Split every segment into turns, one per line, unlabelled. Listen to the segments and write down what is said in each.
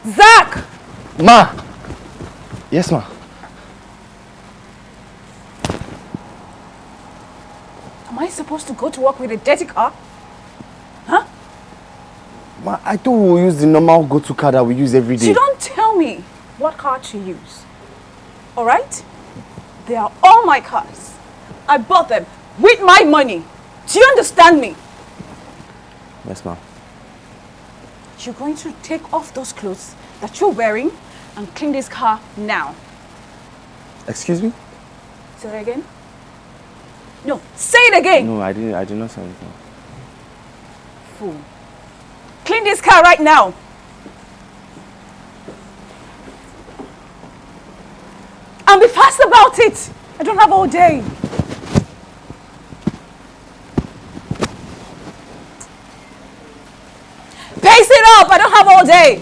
Zach!
Ma! Yes, ma.
Am I supposed to go to work with a dirty car? Huh?
Ma, I thought we'll use the normal go-to car that we use every day.
You don't tell me what car to use. Alright? They are all my cars. I bought them with my money. Do you understand me?
Yes, ma'am.
You're going to take off those clothes that you're wearing and clean this car now.
Excuse me?
Say it again. No, say it again.
No, I did not say anything.
Fool. Clean this car right now. And be fast about it. I don't have all day. Pace it up. I don't have all day.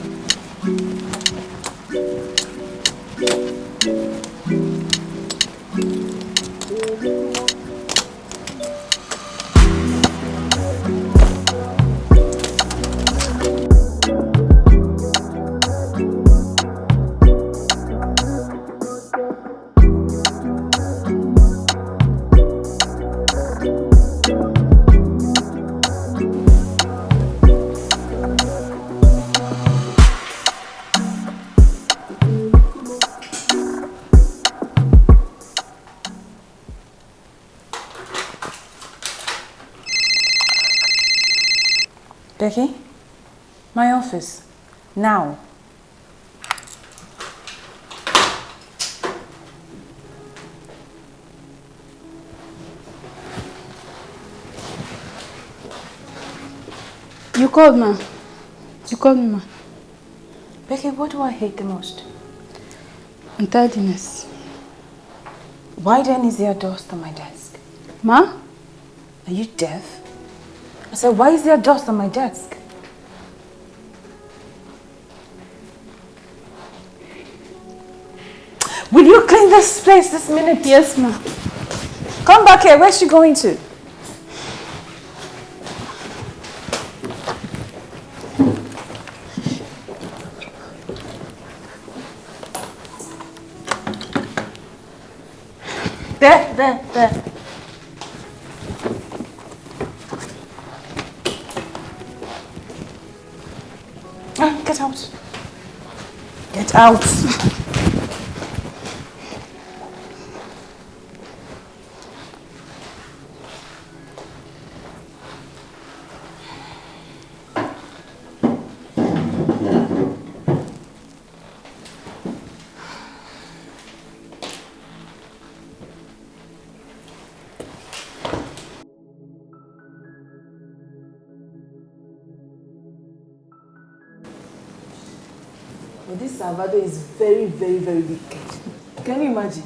Becky, my office, now.
You called, ma. You called me, ma.
Becky, what do I hate the most?
Untidiness.
Why then is there dust on my desk?
Ma?
Are you deaf? I said, why is there dust on my desk? Will you clean this place this minute?
Yes, ma.
Come back here. Where's she going to? There. Get out. Get out.
But this Salvador is very, very, very wicked. Can you imagine?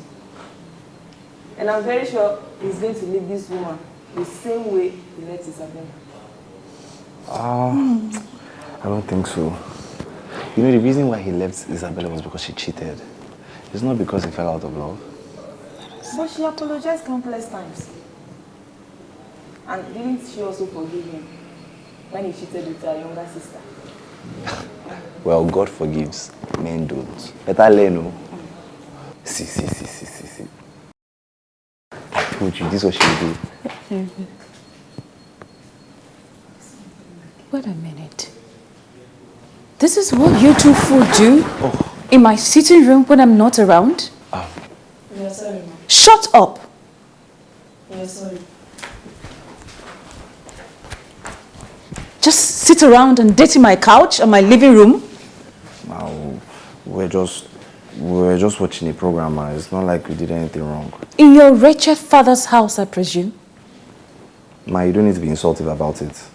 And I'm very sure he's going to leave this woman the same way he left Isabella.
I don't think so. You know, the reason why he left Isabella was because she cheated. It's not because he fell out of love.
But she apologized countless times. And didn't she also forgive him when he cheated with her younger sister?
Well, God forgives, men don't. Better learn, no? See. I told you, this is what she will do.
Wait a minute. This is what you two fool do in my sitting room when I'm not around?
You're sorry, ma.
Shut up!
You're sorry.
Just sit around and dirty my couch and my living room?
Now, we're just watching a program, man. It's not like we did anything wrong.
In your wretched father's house, I presume?
Ma, you don't need to be insultive about it.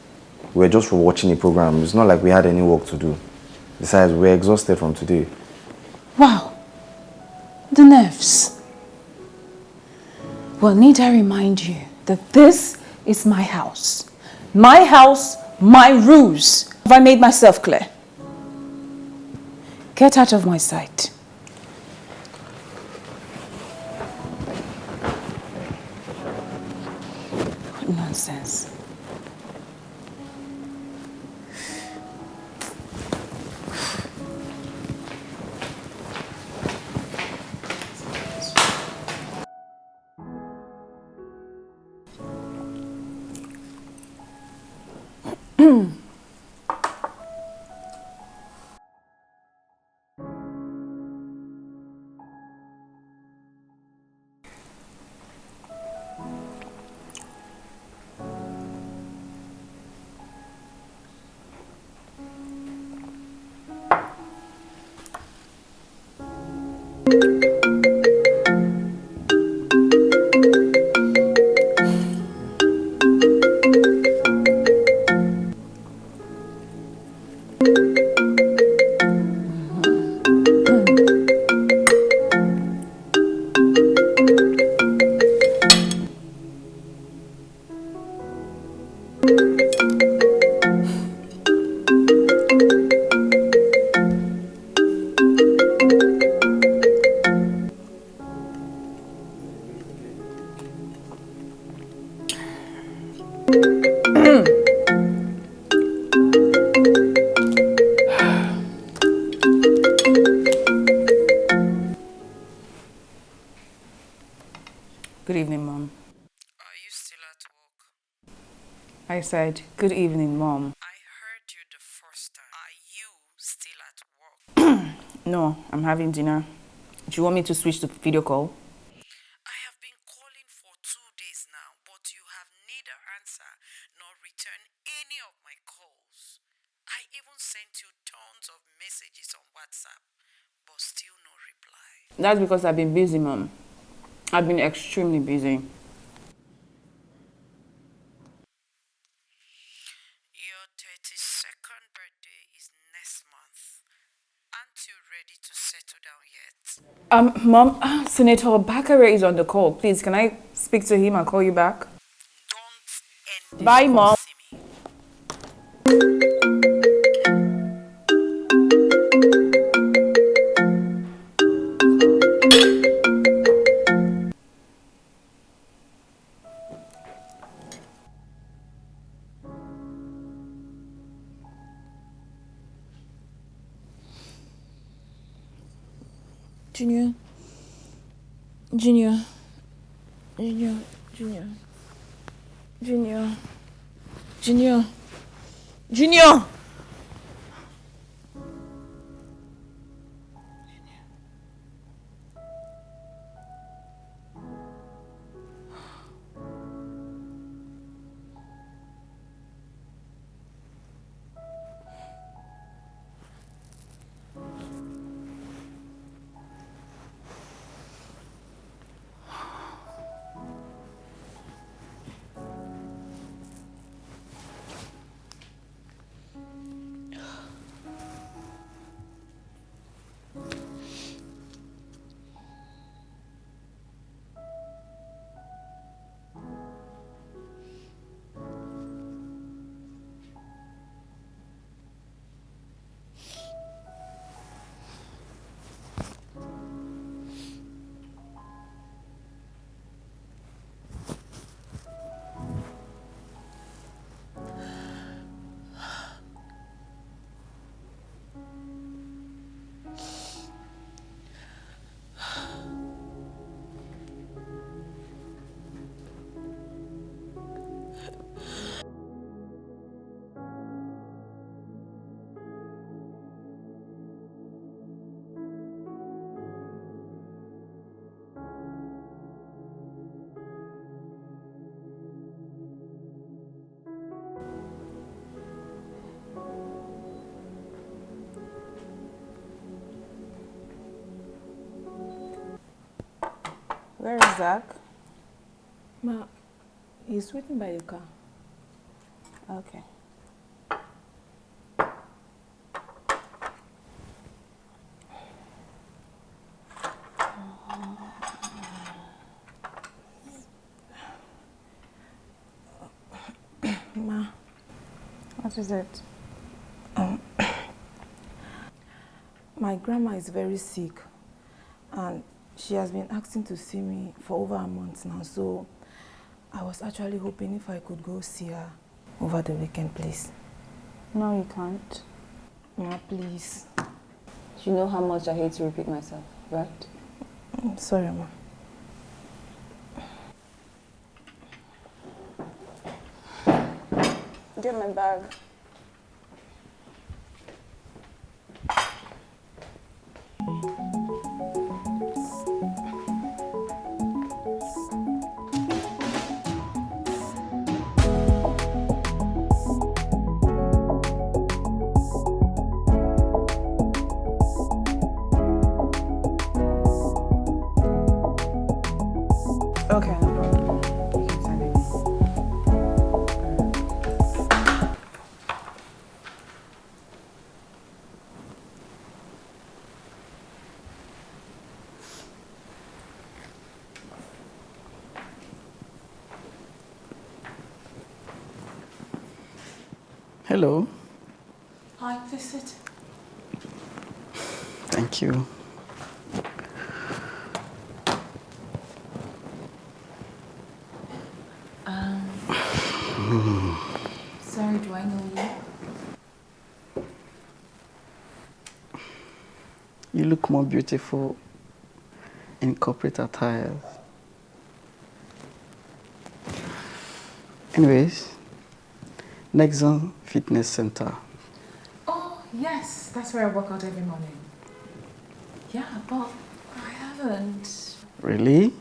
We're just watching a program. It's not like we had any work to do. Besides, we're exhausted from today.
Wow. The nerves. Well, need I remind you that this is my house. My house, my rules. Have I made myself clear? Get out of my sight. What nonsense. Good evening, Mom.
Are you still at work?
I said, good evening, Mom.
I heard you the first time. Are you still at work?
No, I'm having dinner. Do you want me to switch to video call?
I have been calling for 2 days now, but you have neither answer nor returned any of my calls. I even sent you tons of messages on WhatsApp, but still no reply.
That's because I've been busy, Mom. I've been extremely busy.
Your 32nd birthday is next month. Aren't you ready to settle down yet?
Mom, Senator Bakare is on the call. Please, can I speak to him and call you back?
Don't end
Bye, Mom.
see me.
Junior. Junior. Junior. Junior. Junior. Junior. Junior.
Where is Zach?
Ma, he's waiting by the car.
Okay.
Ma.
What is it?
My grandma is very sick and she has been asking to see me for over a month now, so I was actually hoping if I could go see her over the weekend, please.
No, you can't.
Ma, please.
You know how much I hate to repeat myself, right?
I'm sorry, Ma.
Get my bag. Okay, no problem. You can send it in.
Hello.
Hi, please sit.
Thank you.
Sorry, do I know you?
You look more beautiful in corporate attire. Anyways, Nexon Fitness Center.
Oh, yes, that's where I work out every morning. Yeah, but I haven't.
Really?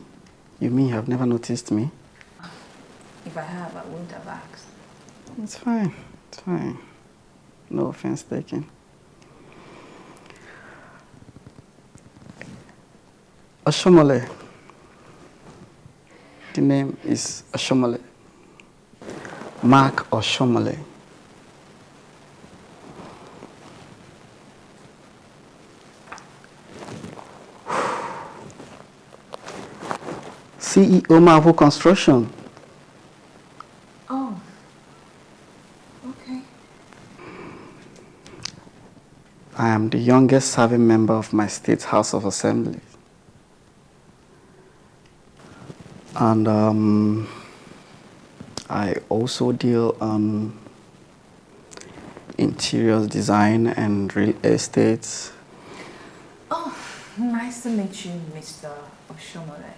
You mean you have never noticed me?
If I have, I wouldn't have asked.
It's fine. It's fine. No offense taken. Oshomole. The name is Oshomole. Mark Oshomole. CEO Marvel Construction.
Oh, okay.
I am the youngest serving member of my state House of Assembly. And I also deal on interior design and real estate.
Oh, nice to meet you, Mr. Oshomole.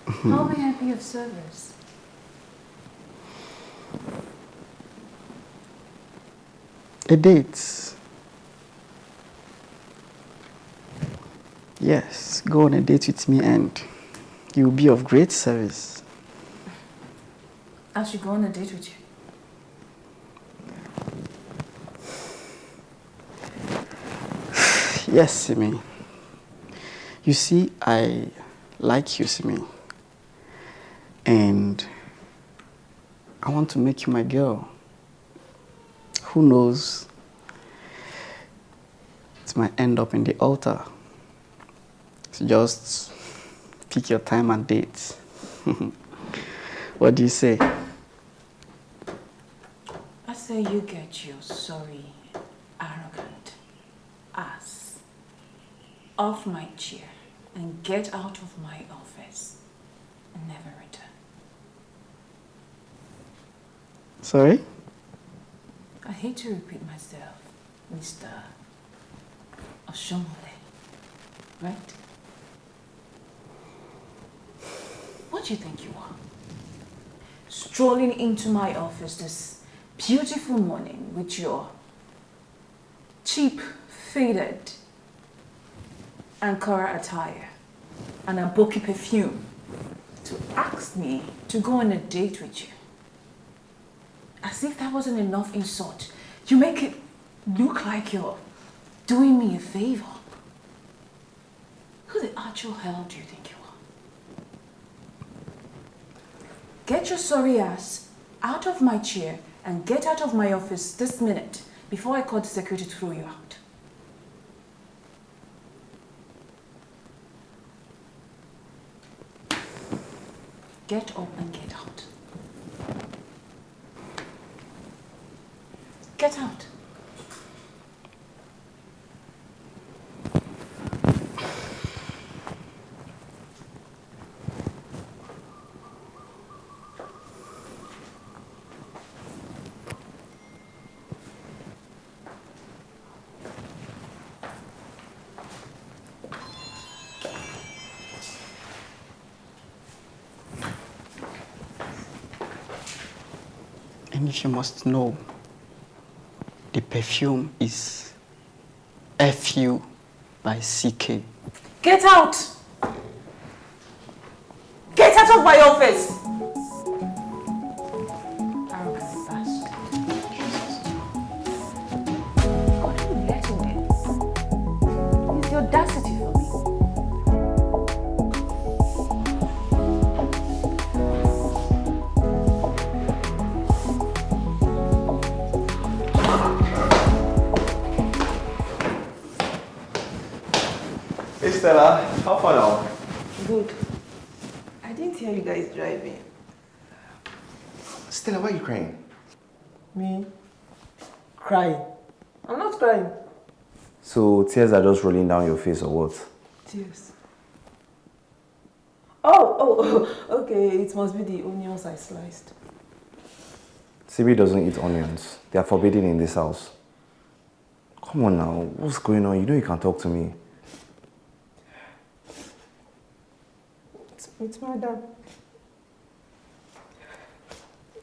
How may I be of service?
A date. Yes, go on a date with me and you'll be of great service.
I should go on a date with you.
Yes, Simi. You see, I like you, Simi. And I want to make you my girl. Who knows? It might end up in the altar. So just pick your time and date. What do you say?
I say you get your sorry, arrogant ass off my chair and get out of my office and never return.
Sorry?
I hate to repeat myself, Mr. Oshomole, right? What do you think you are? Strolling into my office this beautiful morning with your cheap, faded Ankara attire and a bulky perfume to ask me to go on a date with you. As if that wasn't enough insult. You make it look like you're doing me a favor. Who the actual hell do you think you are? Get your sorry ass out of my chair and get out of my office this minute before I call the security to throw you out. Get up and get out. Get out.
And you must know, the perfume is FU by CK.
Get out! Get out of my office! Arrogant bastard. God, who let him in? It's the audacity for me.
Hey Stella, how far now?
Good. I didn't hear you guys driving.
Stella, why are you crying?
Me? Crying? I'm not crying.
So tears are just rolling down your face or what?
Tears. Oh, okay. It must be the onions I sliced.
Sibi doesn't eat onions. They are forbidden in this house. Come on now, what's going on? You know you can talk to me.
It's madam.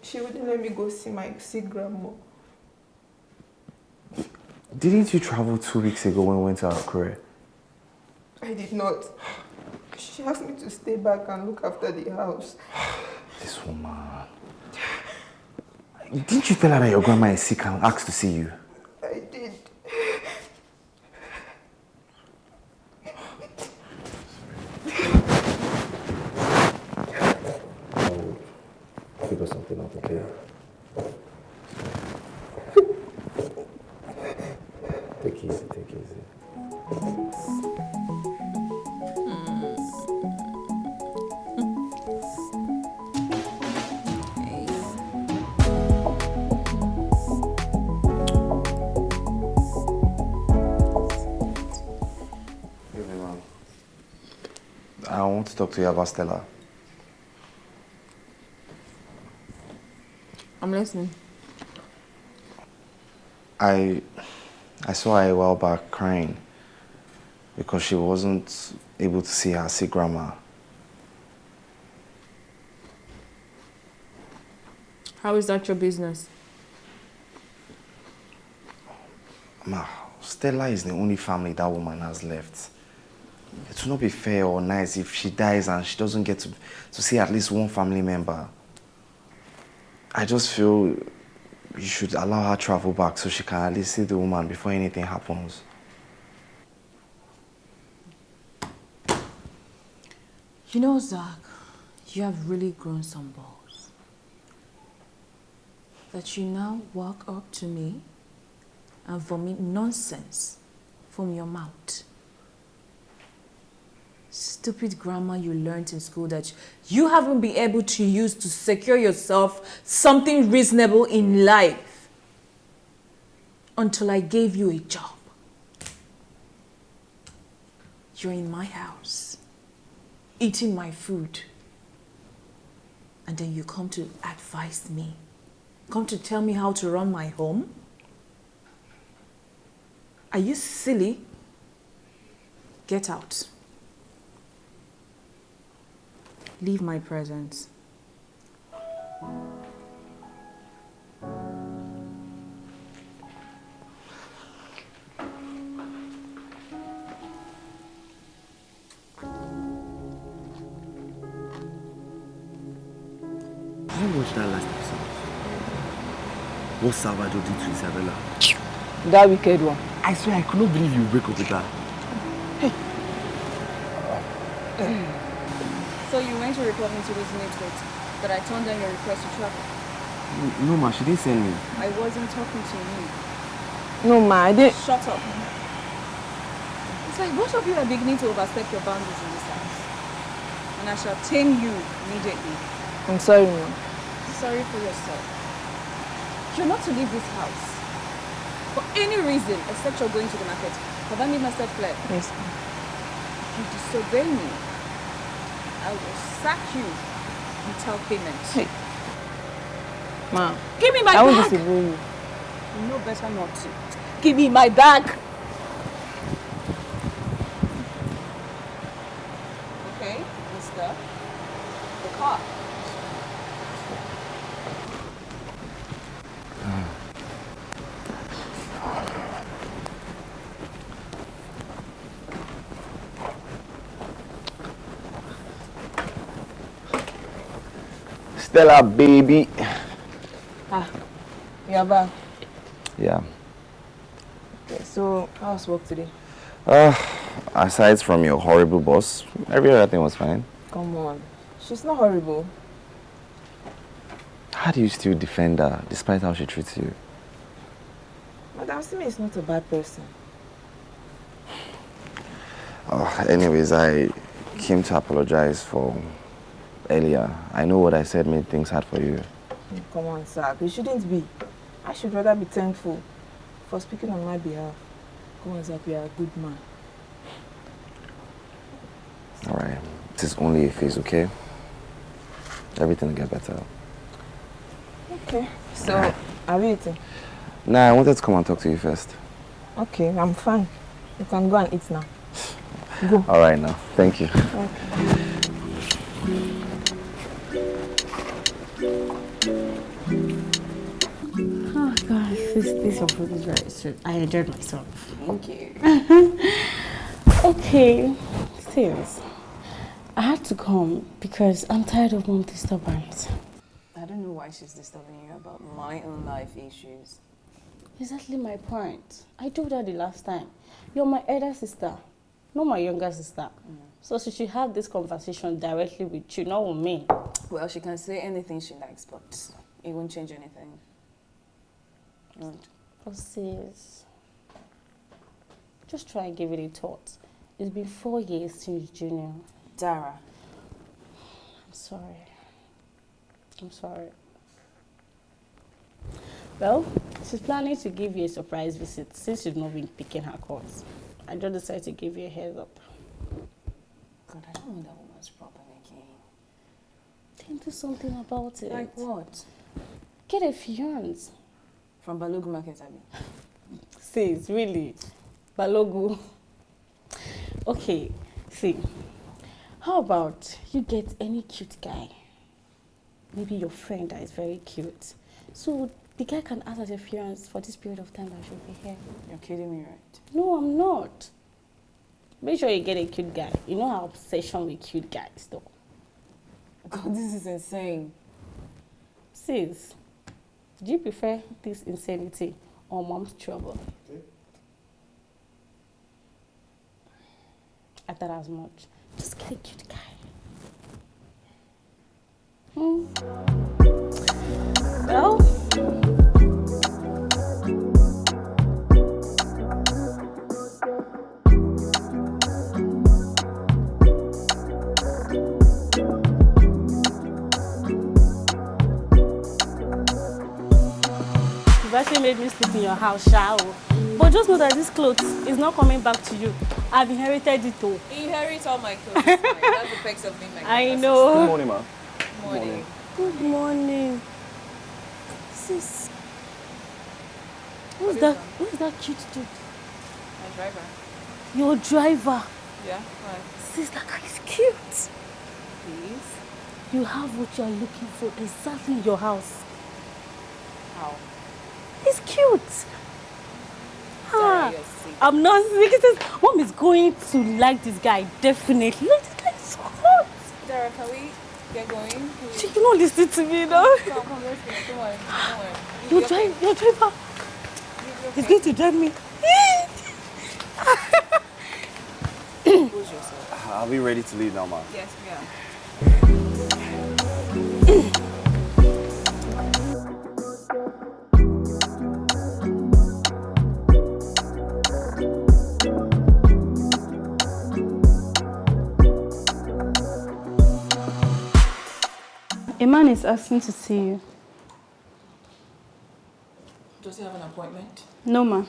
She wouldn't let me go see my sick grandma.
Didn't you travel 2 weeks ago when we went to our career?
I did not. She asked me to stay back and look after the house.
This woman. Didn't you tell her that your grandma is sick and asked to see you?
I did.
I'll figure something out, okay? Take it easy, take it easy. I want to talk to you about Stella.
I'm listening.
I saw her a while back crying because she wasn't able to see her sick grandma.
How is that your business?
Ma, Stella is the only family that woman has left. It will not be fair or nice if she dies and she doesn't get to see at least one family member. I just feel you should allow her travel back so she can at least see the woman before anything happens.
You know, Zach, you have really grown some balls. That you now walk up to me and vomit nonsense from your mouth. Stupid grammar you learned in school that you haven't been able to use to secure yourself something reasonable in life until I gave you a job. You're in my house, eating my food, and then you come to advise me, come to tell me how to run my home? Are you silly? Get out. Leave my presence.
How watched that last episode? What Salvador did to Isabella?
That wicked one.
I swear I could not believe you break up with her.
So you went to report me to this network, but I turned down your request to travel.
No, ma, she didn't send me.
I wasn't talking to you.
No, ma, I didn't.
Shut up. It's like both of you are beginning to overstep your boundaries in this house. And I shall tame you immediately.
I'm sorry, ma.
Sorry for yourself. You're not to leave this house for any reason except you're going to the market. Have I made myself clear?
Yes, ma.
If you disobey me, I will sack you without payment.
Hey. Ma,
Give me my
I
bag!
won't disobey you.
You know better not to. Give me my bag! Okay, mister. The car.
Stella, baby.
Ah, you're back.
Yeah.
Okay, so how's work today?
Aside from your horrible boss, every other thing was fine.
Come on. She's not horrible.
How do you still defend her despite how she treats you?
Madam Simi is not a bad person.
Anyways, I came to apologize for earlier. I know what I said made things hard for you.
Come on, sir. You shouldn't be. I should rather be thankful. for speaking on my behalf. Come on, Zap, you're a good man.
Alright, it is only a phase, okay? Everything will get better.
Okay. So, are we eating?
Nah, I wanted to come and talk to you first.
Okay, I'm fine. You can go and eat now. Go.
Alright now, thank you.
Okay.
Oh gosh, this your food is very sweet. I enjoyed myself.
Thank you.
Okay, serious. I had to come because I'm tired of mom disturbance.
I don't know why she's disturbing you about my own life issues.
Exactly my point. I told her the last time. You're my elder sister, not my younger sister. So she should have this conversation directly with you, not with me.
Well, she can say anything she likes, but it won't change anything. It won't.
Oh, sis. Just try and give it a thought. It's been 4 years since junior.
Dara.
I'm sorry. I'm sorry. Well, she's planning to give you a surprise visit since you've not been picking her calls. I just decided to give you a heads up.
God, I don't want that woman's problem again.
Then do something about it.
Like what?
Get a fiance.
From Balogu Market, I mean.
Sis, really? Balogu. Okay, see. How about you get any cute guy? Maybe your friend that is very cute. So the guy can act as a fiance for this period of time that she'll be here.
You're kidding me, right?
No, I'm not. Make sure you get a cute guy. You know our obsession with cute guys, though.
God, this is insane.
Sis, do you prefer this insanity or mom's trouble? I thought as much. Just get a cute guy. Well, you've actually made me sleep in your house, Shao. But just know that this clothes is not coming back to you. I've inherited it all.
Inherit all my clothes. That's the perks of being my
I know.
Good morning, ma.
Morning.
Good morning. Sis. Who's that cute dude?
My driver.
Your driver.
Yeah, why?
Sis, that guy is cute.
Please?
You have what you are looking for exactly in your house.
How?
He's cute.
Dara, you're sick.
I'm not sick. It says, Mom is going to like this guy, definitely. Look, this guy is so hot.
Dara, can we get going?
She cannot listen to me now.
Come, let's go. Don't worry. Don't worry.
Your driver. He's going to drive me.
Compose yourself.
Are we ready to leave now, ma?
Yes, we are.
A man is asking to see you.
Does he have an appointment?
No, ma.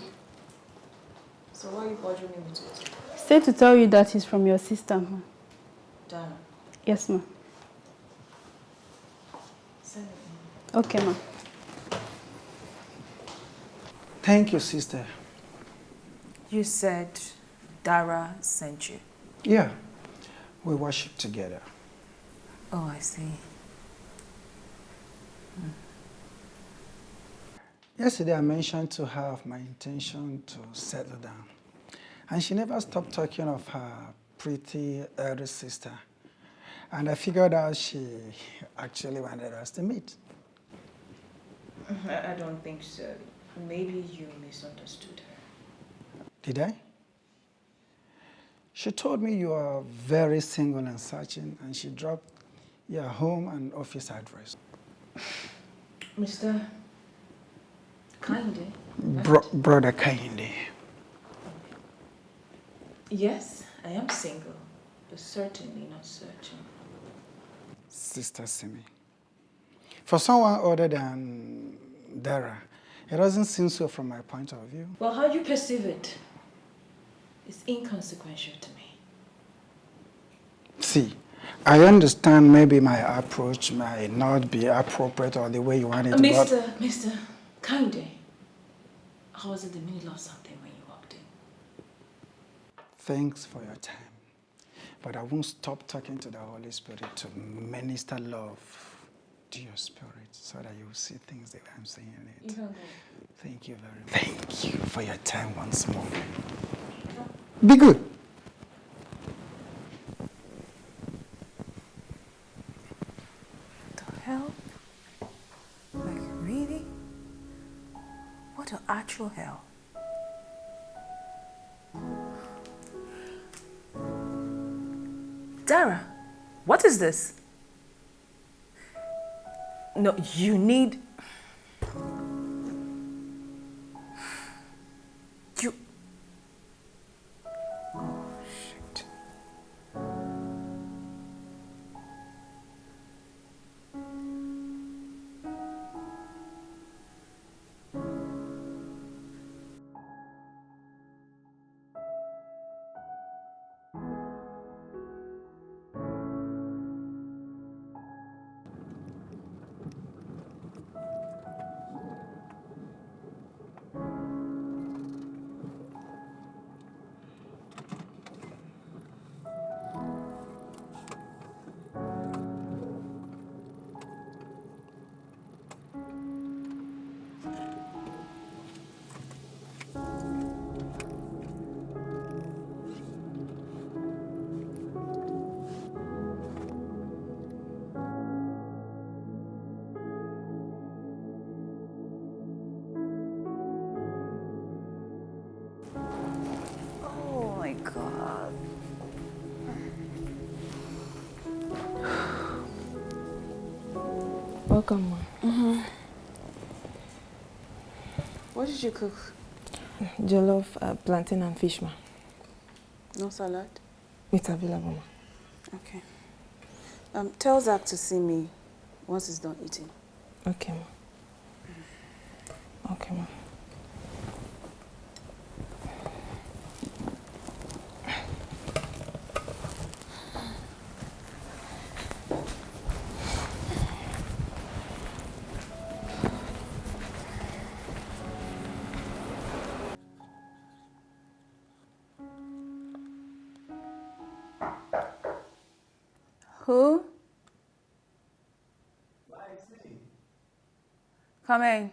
So why are you bothering me with it?
Say to tell you that he's from your sister, ma.
Dara,
Yes, ma.
send it.
Okay, ma.
Thank you, sister.
You said Dara sent you.
Yeah, we worship together.
Oh, I see.
Yesterday I mentioned to her of my intention to settle down. And she never stopped talking of her pretty elder sister. And I figured out she actually wanted us to meet.
I don't think so. Maybe you misunderstood her.
Did I? She told me you are very single and searching, and she dropped your home and office address.
Mr. Kinde?
Brother Kainde.
Yes, I am single, but certainly not searching.
Sister Simi. For someone other than Dara, It doesn't seem so from my point of view.
Well, how you perceive it is inconsequential to me.
See, I understand maybe my approach might not be appropriate or the way you want it,
Mr. Kinde, I was in the middle of something when you walked in.
Thanks for your time. But I won't stop talking to the Holy Spirit to minister love to your spirit so that you will see things the way I'm saying it. Thank you very much. Thank you for your time once more. Be good.
The hell? Like, really? What an actual hell. Dara, what is this? No, you need... You... Oh, shit. Oh my God.
Welcome, ma.
What did you cook?
Jollof, plantain and fish, ma.
No salad?
It's available, ma.
Okay. Tell Zach to see me once he's done eating.
Okay, ma. Okay, ma.
Who? Come in.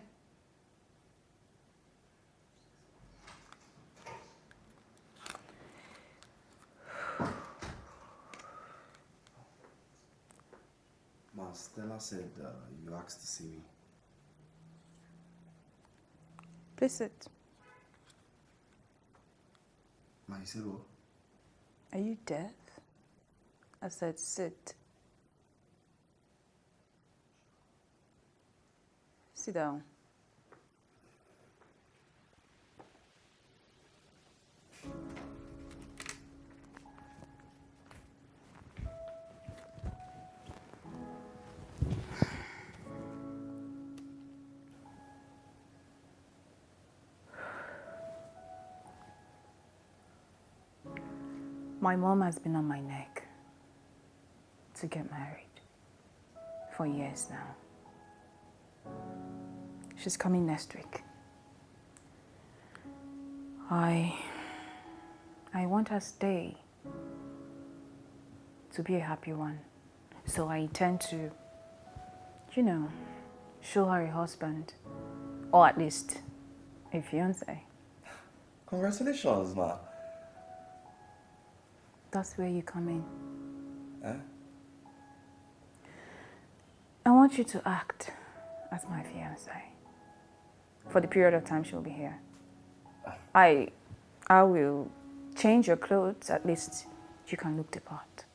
Ma, Stella said you asked to see me.
Please sit.
Ma, you said what?
Are you deaf? I said sit. Sit down. My mom has been on my neck to get married for years now. She's coming next week. I want her stay to be a happy one. So I intend to, you know, show her a husband, or at least a fiance.
Congratulations, ma.
That's where you come in.
Eh?
I want you to act as my fiance for the period of time she'll be here. I will change your clothes, at least you can look the part.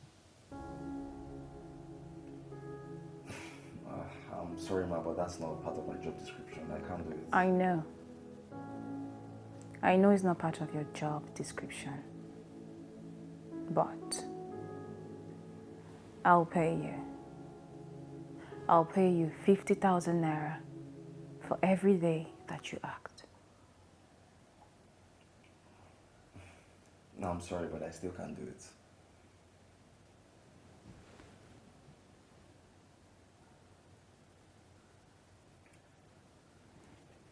I'm sorry, ma, but that's not part of my job description. I can't do it.
I know. I know it's not part of your job description, but I'll pay you. I'll pay you 50,000 naira for every day that you act.
No, I'm sorry, but I still can't do it.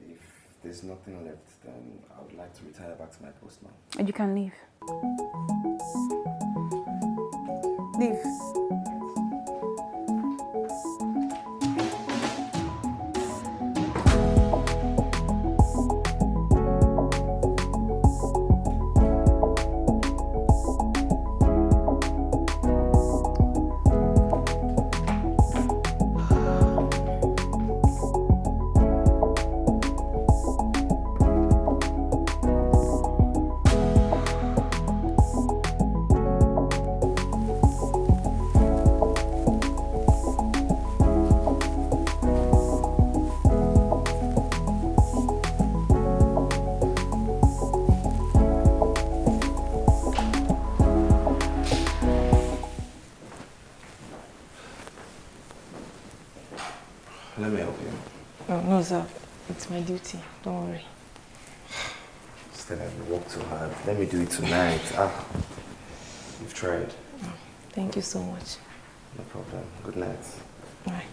If there's nothing left, then I would like to retire back to my post now.
And you can leave. Leave.
Let me help you.
No, sir. It's my duty. Don't worry.
Still, I've worked too hard. Let me do it tonight. You've tried.
Thank you so much.
No problem. Good night.
Bye.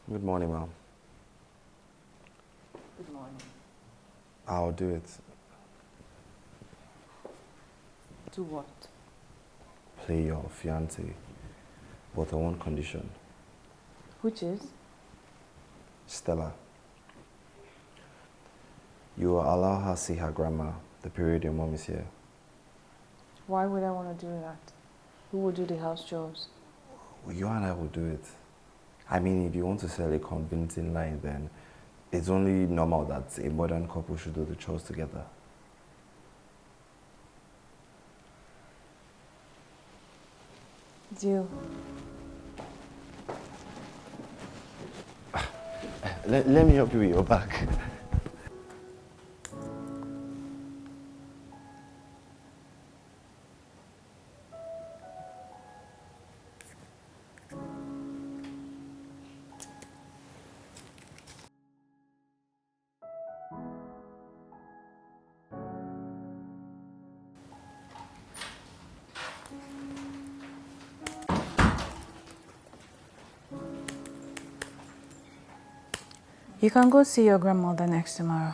Good morning, Mom.
Good morning.
I'll do it.
Do what?
Play your fiancé, but on one condition.
Which is?
Stella. You will allow her see her grandma the period your mom is here.
Why would I want to do that? Who will do the house jobs?
Well, you and I will do it. I mean, if you want to sell a convincing lie, then it's only normal that a modern couple should do the chores together.
Deal.
Let me help you with your bag.
You can go see your grandmother next tomorrow.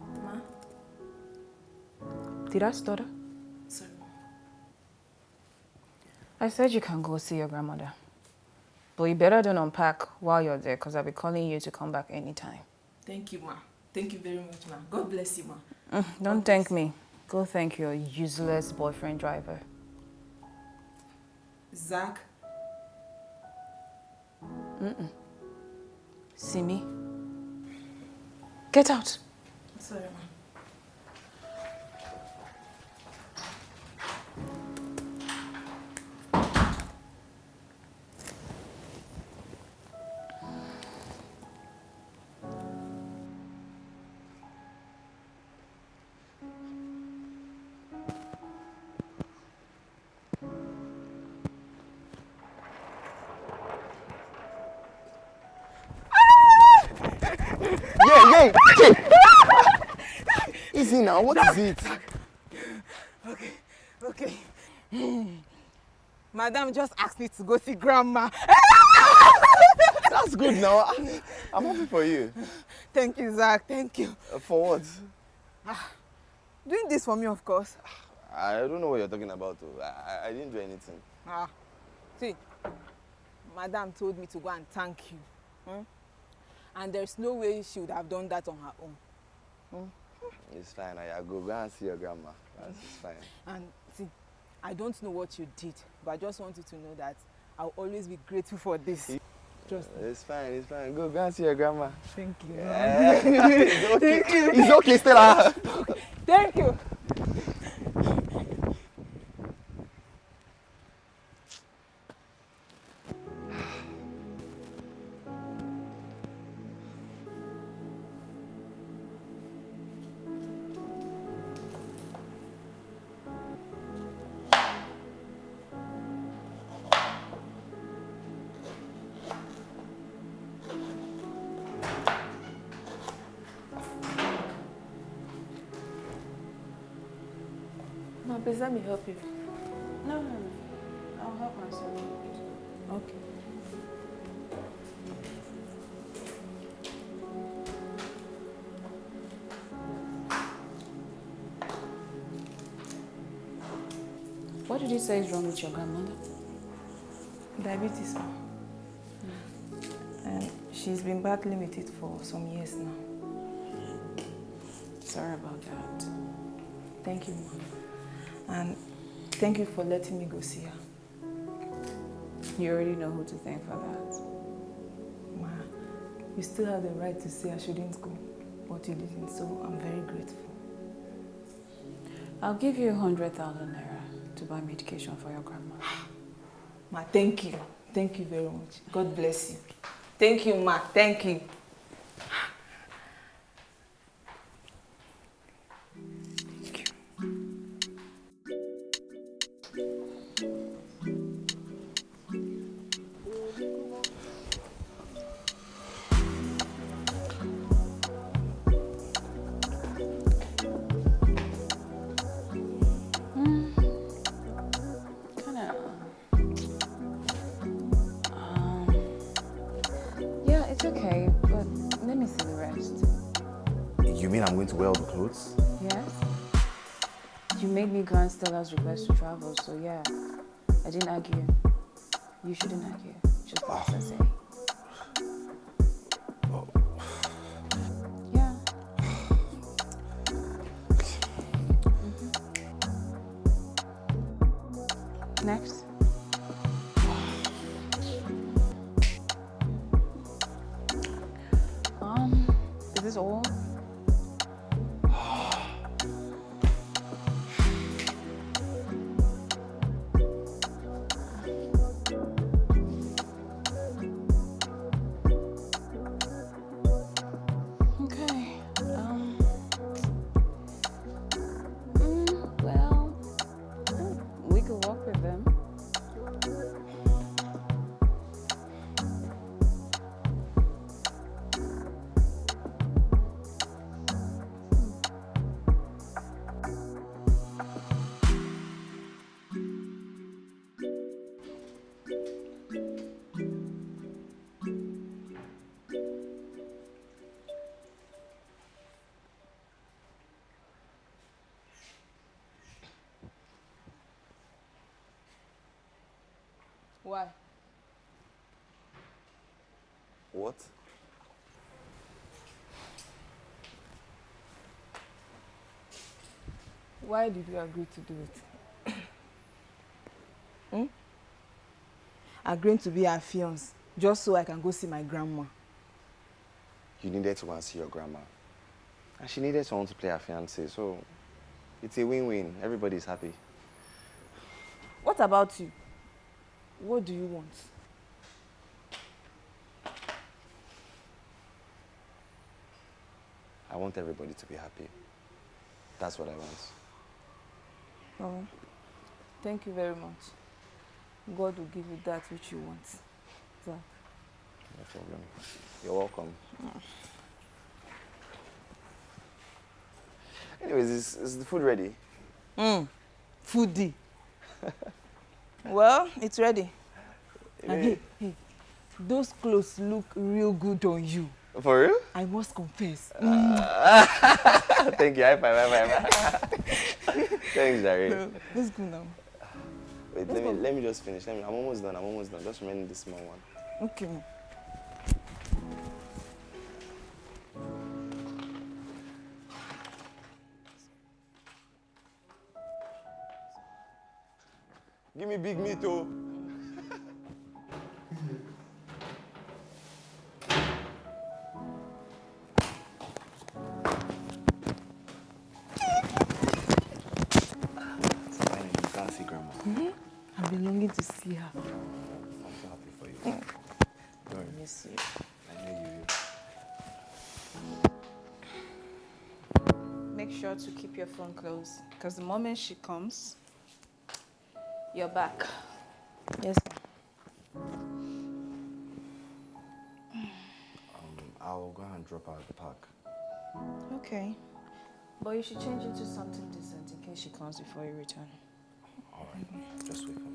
Ma?
Did I stutter?
Sorry.
I said you can go see your grandmother. But you better don't unpack while you're there, because I'll be calling you to come back anytime.
Thank you, ma. Thank you very much, ma. God bless you, ma.
Don't thank me. Go thank your useless boyfriend driver.
Zach?
See me? Get out.
Sorry, ma.
Yeah. Easy now, what is it?
Okay. Madam just asked me to go see grandma.
That's good now. I'm happy for you.
Thank you, Zach. Thank you.
For what?
Doing this for me, of course.
I don't know what you're talking about. I didn't do anything.
See, Madam told me to go and thank you. And there's no way she would have done that on her own.
It's fine. I go and see your grandma. It's fine.
And see, I don't know what you did, but I just want you to know that I'll always be grateful for this. Trust me.
It's fine, it's fine. Go and see your grandma.
Thank you.
It's okay.
Thank you.
It's okay, Stella.
Thank you.
Ma, please let me help you.
No. I'll help myself.
Okay.
What did you say is wrong with your grandmother?
Diabetes, ma. And she's been battling with it for some years now.
Sorry about that.
Thank you, ma. And thank you for letting me go see her.
You already know who to thank for that.
Ma, you still have the right to say I shouldn't go, but you didn't, so I'm very grateful.
I'll give you 100,000 naira to buy medication for your grandma.
Ma, thank you. Thank you very much. God bless you. Thank you, ma. Thank you.
Yeah, it's okay, but let me see the rest.
You mean I'm going to wear all the clothes?
Yes? You made me grant Stella's request to travel, so yeah, I didn't argue. You shouldn't argue. Just what I say. Yeah. Next. Is this all? Okay. Well, we could walk with them.
Why?
What?
Why did you agree to do it? Agreeing to be her fiancé just so I can go see my grandma.
You needed to go and see your grandma. And she needed someone to play her fiancé, so it's a win-win. Everybody's happy.
What about you? What do you want?
I want everybody to be happy. That's what I want.
Oh, thank you very much. God will give you that which you want. Zach.
No problem. You're welcome. Anyways, is the food ready?
Foodie. Well, it's ready. And hey, those clothes look real good on you.
For real?
I must confess.
Thank you. High five, high five. Thanks, Jerry.
Let's go now.
Wait, let me just finish. I'm almost done. Just remaining this small one.
Okay.
Give me big meat, oh.
I've been longing to see her.
I'm so happy for you.
I miss you.
I know you will.
Make sure to keep your phone close, because the moment she comes, you're back.
Yes,
I'll go and drop her at the park.
Okay. But you should change into something decent in case she comes before you return.
All right, just wait for me.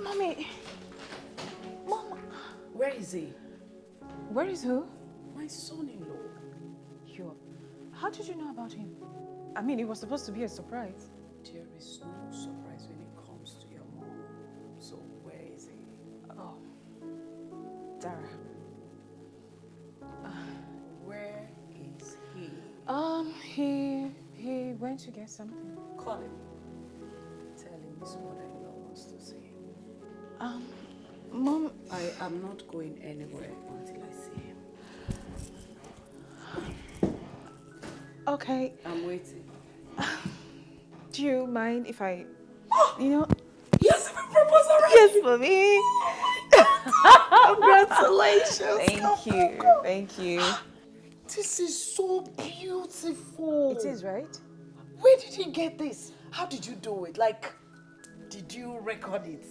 Mommy! Mama!
Where is he?
Where is who?
My son-in-law.
How did you know about him? I mean, it was supposed to be a surprise.
There is no surprise when it comes to your mom. So where is he?
Oh. Dara.
Where is he?
He went to get something.
Call him. Tell him his mother-in-law wants to see him.
Mom.
I am not going anywhere until I see him.
Okay.
I'm waiting.
Do you mind if I,
Yes, even proposed already.
Yes, mommy.
Congratulations.
Thank you.
This is so beautiful.
It is, right?
Where did he get this? How did you do it? Like, did you record it?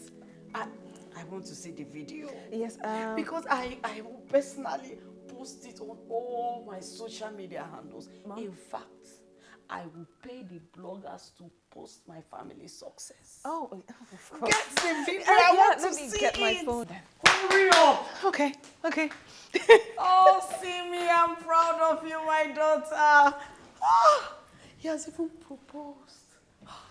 I want to see the video.
Yes.
Because I will personally post it on all my social media handles.
Mom?
In fact, I will pay the bloggers to post my family's success.
Oh, of course.
Get the video. I want to
let me
see
get my
it.
phone then.
Hurry up.
Okay.
Oh, see me, I'm proud of you, my daughter. Oh, he has even proposed. Oh,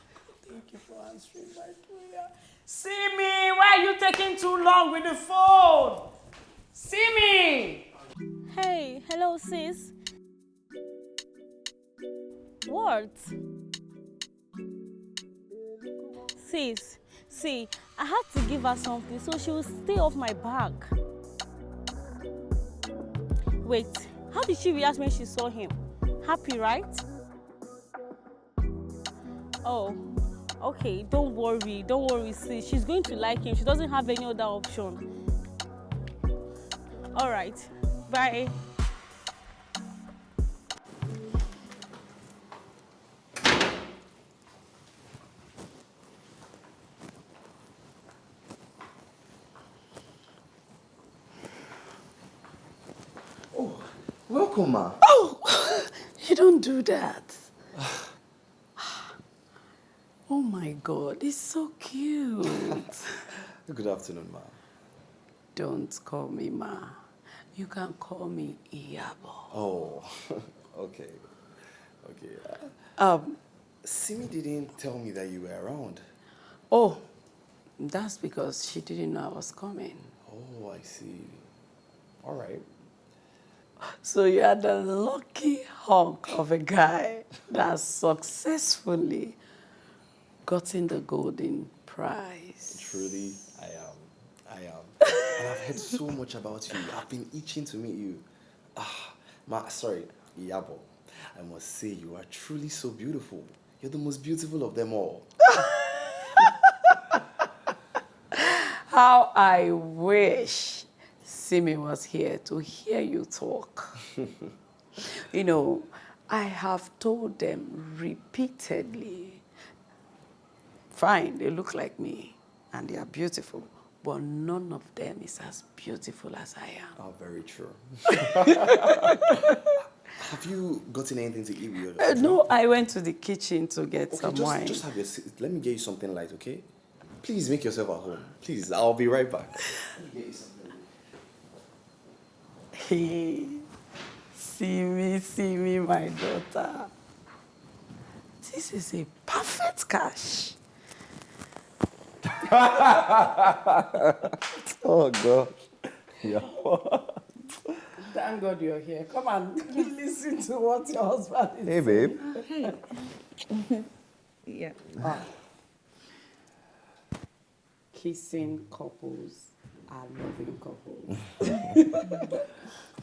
thank you for answering my prayer. See me, why are you taking too long with the phone? See me.
Hey, hello sis. What? Sis, see, I had to give her something so she will stay off my back. Wait, how did she react when she saw him? Happy, right? Oh, okay, don't worry, sis. She's going to like him. She doesn't have any other option. All right, bye.
Welcome, ma.
Oh, you don't do that. Oh my God, it's so cute.
Good afternoon, ma.
Don't call me Ma. You can call me Iyabo.
Oh, okay. Simi didn't tell me that you were around.
Oh, that's because she didn't know I was coming.
Oh, I see. All right.
So you are the lucky hunk of a guy that successfully gotten the golden prize.
Truly, I am. And I've heard so much about you. I've been itching to meet you. Iyabo. I must say you are truly so beautiful. You're the most beautiful of them all.
How I wish Simi was here to hear you talk. You know, I have told them repeatedly, fine, they look like me and they are beautiful, but none of them is as beautiful as I am.
Oh, very true. Have you gotten anything to eat with you?
No, I went to the kitchen to get some wine.
Just have your seat. Let me get you something light, okay? Please make yourself at home. Please, I'll be right back. Let me get you something.
Hey, see me, my daughter. This is a perfect cash.
Oh, God. Yeah.
Thank God you're here. Come and listen to what your husband is
Hey,
saying.
babe.
Hey. Yeah.
Kissing couples are loving couples.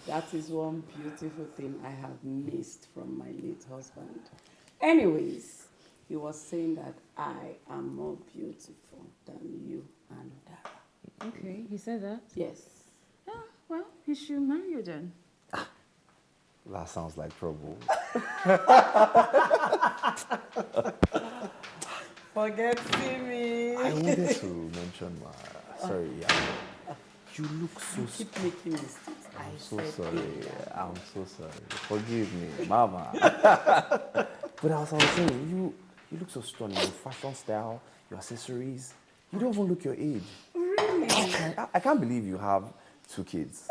That is one beautiful thing I have missed from my late husband. Anyways, he was saying that I am more beautiful than you and Dara.
Okay, he said that?
Yes.
Yeah, well, he should marry you then.
That sounds like trouble.
Forget me.
I wanted to mention my... Sorry, yeah. You look so...
Keep making mistakes.
I'm so sorry. I'm so sorry. Forgive me, Mama. But as I was saying, you look so stunning. Your fashion style, your accessories. You don't even look your age.
Really?
I can't believe you have 2 kids.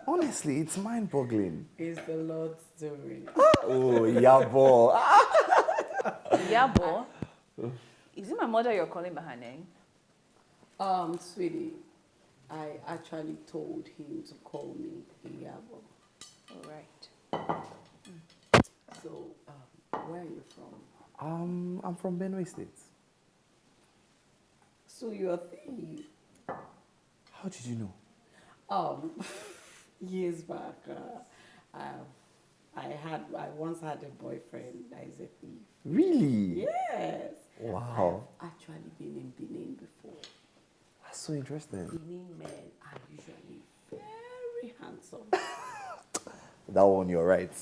Honestly, it's mind-boggling.
It's the Lord's doing.
Oh, Yabo.
Yabo? Is it my mother you're calling by her name?
Sweetie, I actually told him to call me Iyabo.
All right.
So, where are you from?
I'm from Benue State.
So you're a thief.
How did you know?
Years back, I once had a boyfriend that is a thief.
Really?
Yes.
Wow.
I've actually been in Benin before.
That's so interesting.
Benin men are usually very handsome.
That one, you're right.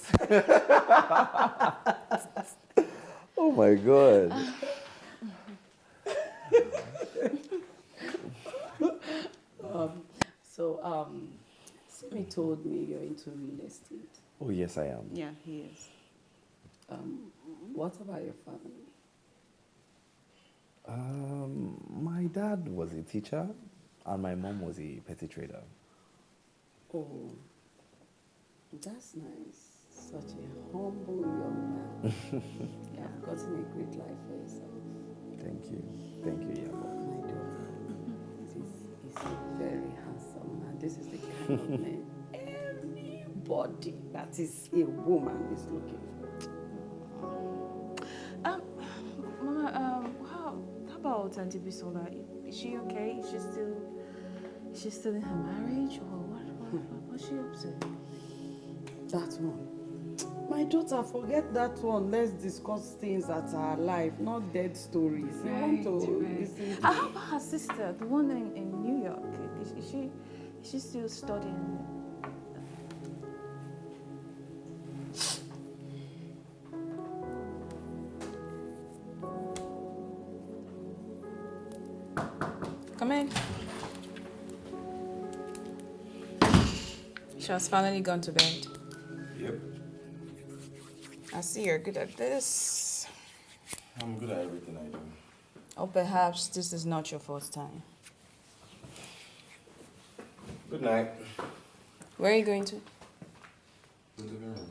Oh my God.
Simi told me you're into real estate.
Oh, yes, I am.
Yeah, he is.
What about your family?
My dad was a teacher, and my mom was a petty trader.
Oh, that's nice. Such a humble young man. You have gotten a great life for yourself.
Thank you. Thank you, Yabo.
My daughter is a very handsome man. This is the kind of man anybody that is a woman is looking for.
Mama, how about Auntie Bisola? Is she okay? Is she still in her marriage, or what's she up to?
That one. My daughter, forget that one. Let's discuss things that are alive, not dead stories. You want to listen to
How about her sister, the one in New York? Is she still studying? Come in. She has finally gone to bed.
Yep.
I see you're good at this.
I'm good at everything I do.
Or perhaps this is not your first time.
Good night.
Where are you going to?
The living room.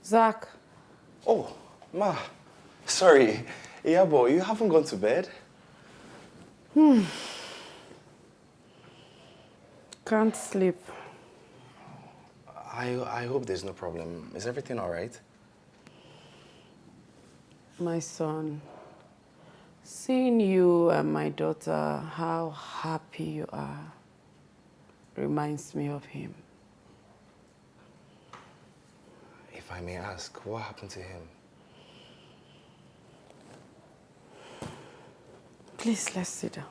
Zach.
Oh, Ma. Sorry. Yabo, you haven't gone to bed?
Can't sleep.
I hope there's no problem. Is everything all right?
My son, seeing you and my daughter, how happy you are, reminds me of him.
If I may ask, what happened to him?
Please, let's sit down.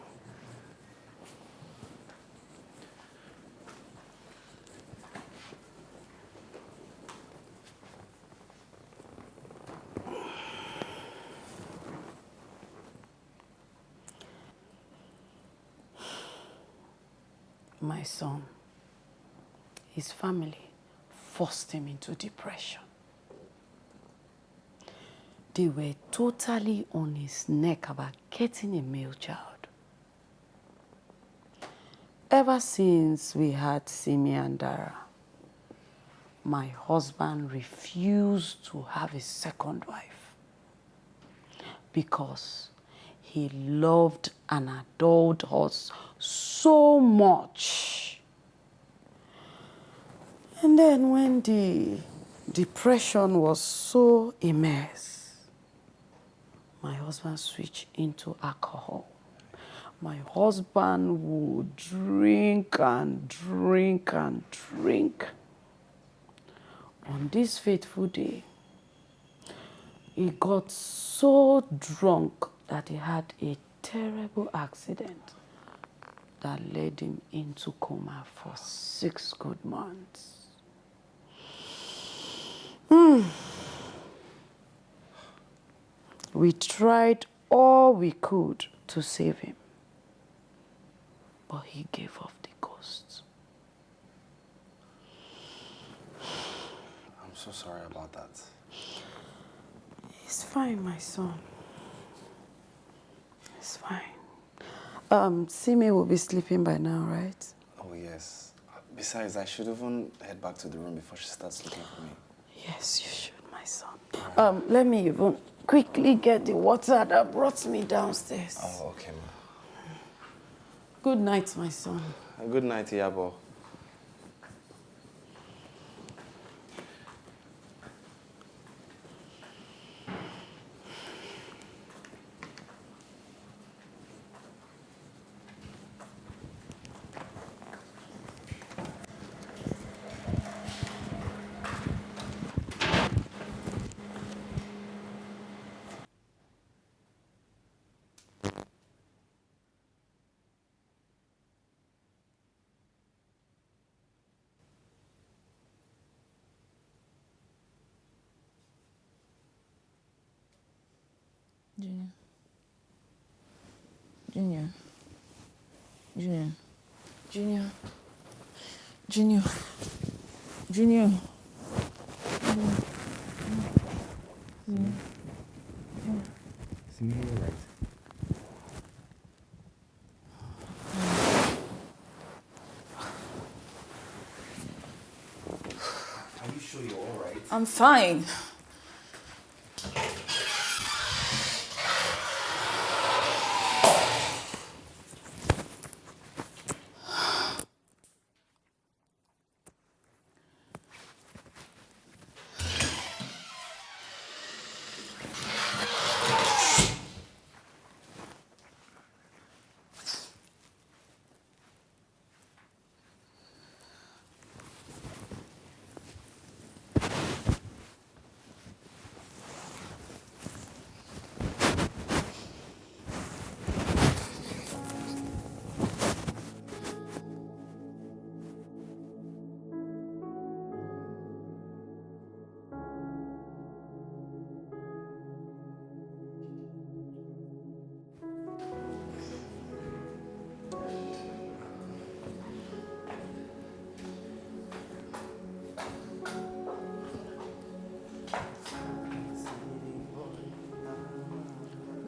My son, his family forced him into depression. They were totally on his neck about getting a male child. Ever since we had Simi and Dara, my husband refused to have a second wife because he loved and adored us so much. And then when the depression was so immense, my husband switched into alcohol. My husband would drink and drink and drink. On this fateful day, he got so drunk that he had a terrible accident that led him into coma for 6 good months. We tried all we could to save him, but he gave up the ghost.
I'm so sorry about that.
It's fine, my son. It's fine. Simi will be sleeping by now, right?
Oh, yes. Besides, I should even head back to the room before she starts looking for me.
Yes, you should, my son. Let me even quickly get the water that brought me downstairs.
Oh, okay, ma.
Good night, my son.
Good night, Iyabo.
Junior. Junior. Junior. Junior.
Simi, you're right. Are you sure you're all right?
I'm fine.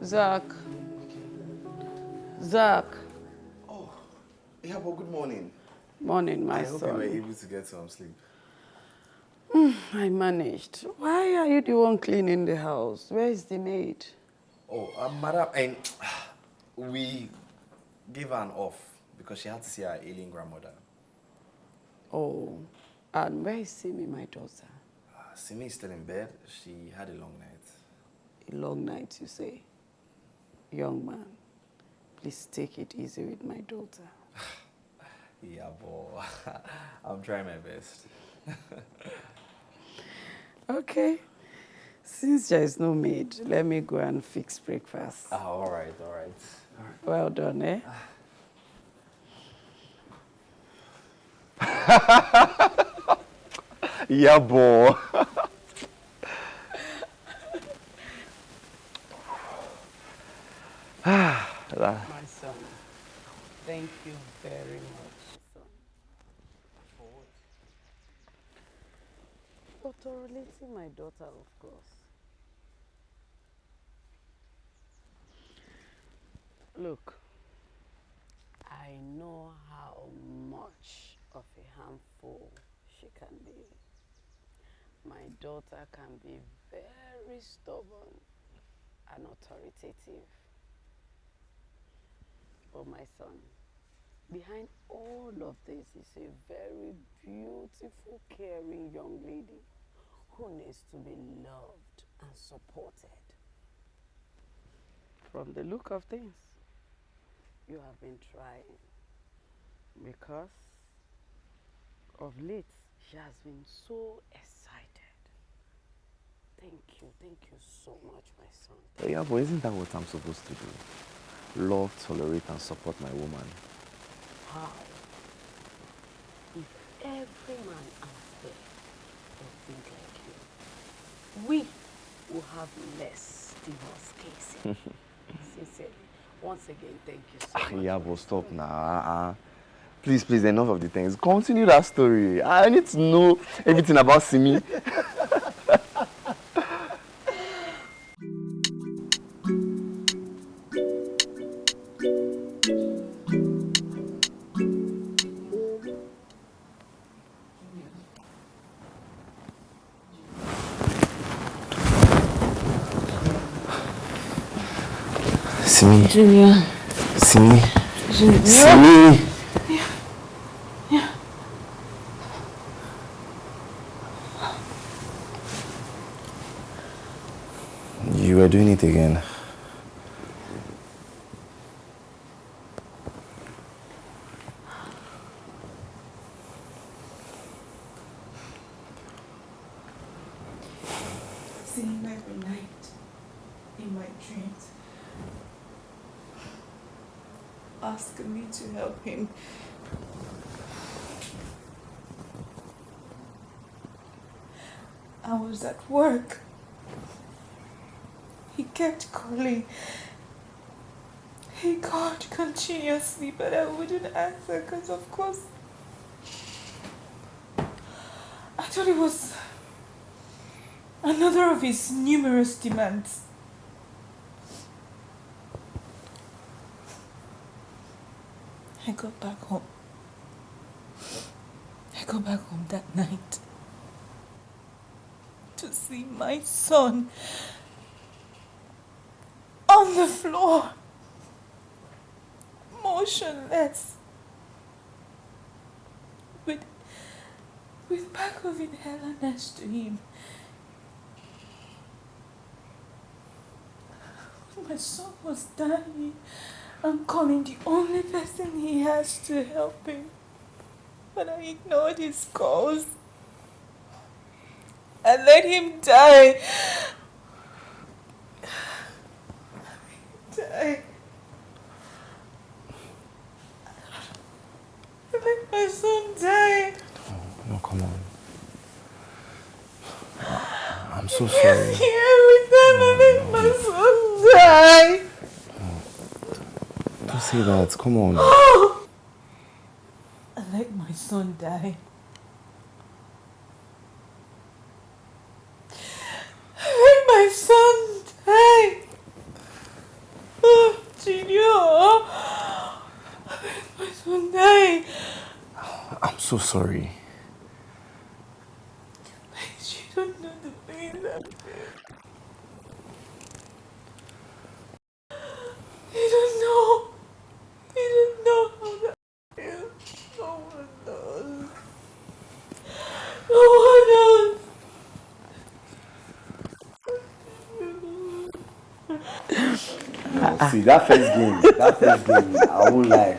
Zach. Zach.
Oh, Iyabo, good morning.
Morning, my
I hope
son.
you were able to get some sleep.
I managed. Why are you the one cleaning the house? Where is the maid?
Oh, madam, and we gave her an off because she had to see her ailing grandmother.
Oh, and where is Simi, my daughter?
Simi is still in bed. She had a long night.
A long night, you say? Young man, please take it easy with my daughter.
Yeah, boy. I'm trying my best.
Okay. Since there is no maid, let me go and fix breakfast.
All right.
Well done, eh?
Yeah, boy.
My son, thank you very much, son. For tolerating my daughter, of course. Look, I know how much of a handful she can be. My daughter can be very stubborn and authoritative. But my son, behind all of this is a very beautiful, caring young lady who needs to be loved and supported. From the look of things, you have been trying, because of late she has been so excited. Thank you so much, my son.
Yeah, but isn't that what I'm supposed to do? Love, tolerate, and support my woman.
How? If every man out there will think like you, we will have less divorce cases. Sincerely, once again, thank you so much.
Yeah, but stop now. Please, enough of the things. Continue that story. I need to know everything about Simi. Simi.
Junior.
Simi.
Junior.
Simi.
Yeah.
You were doing it again.
See him every night in my dreams, asking me to help him. I was at work. He kept calling. He called continuously, but I wouldn't answer because, of course, I thought it was another of his numerous demands. I got back home. I got back home that night to see my son on the floor, motionless, with pack of inhaler next to him. My son was dying. I'm calling the only person he has to help him, but I ignored his calls. I let him die. I let my son die.
No, come on. I'm so sorry.
Every time I let my son die.
Don't say that. Come on.
I let my son die. I let my son die. Oh, Junior. I let my son die.
I'm so sorry.
You don't know the pain I feel. You don't know. You don't know how that feels. No one knows. No one knows.
No, see, that first game, I won't lie.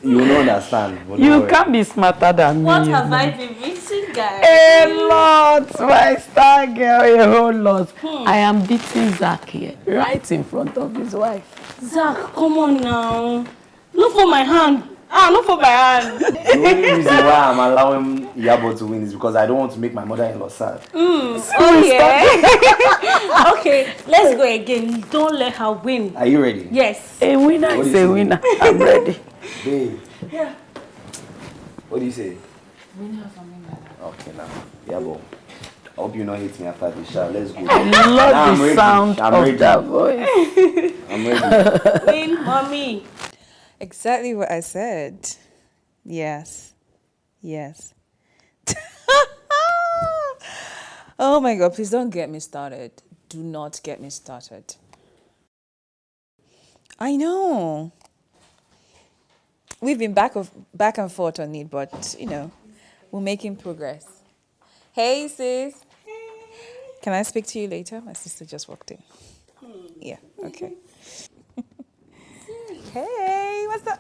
You will not understand. But don't
You
worry.
can't be smarter than me.
What have I been missing, guys?
A lot, my star girl, a whole lot. I am beating Zach here, right in front of his wife.
Zach, come on now. Look for my hand. Look for my hand.
The only reason why I'm allowing Yabo to win is because I don't want to make my mother-in-law sad.
Oh, yeah. Okay, let's go again. Don't let her win.
Are you ready?
Yes.
A winner
What
is
do you
a
say?
winner. I'm ready.
Babe.
Yeah.
What do you say?
Winner for me, brother.
Okay, now. Yabo. I hope you not hate me after this show. Let's go.
I
Now
love
I'm
the
ready.
sound
I'm
of
ready.
that voice.
I'm ready.
Win, mommy.
Exactly what I said. Yes. Yes. Oh my God, please don't get me started. Do not get me started. I know. We've been back and forth on it, but you know, we're making progress. Hey sis. Can I speak to you later? My sister just walked in. Yeah, okay. Hey, what's up?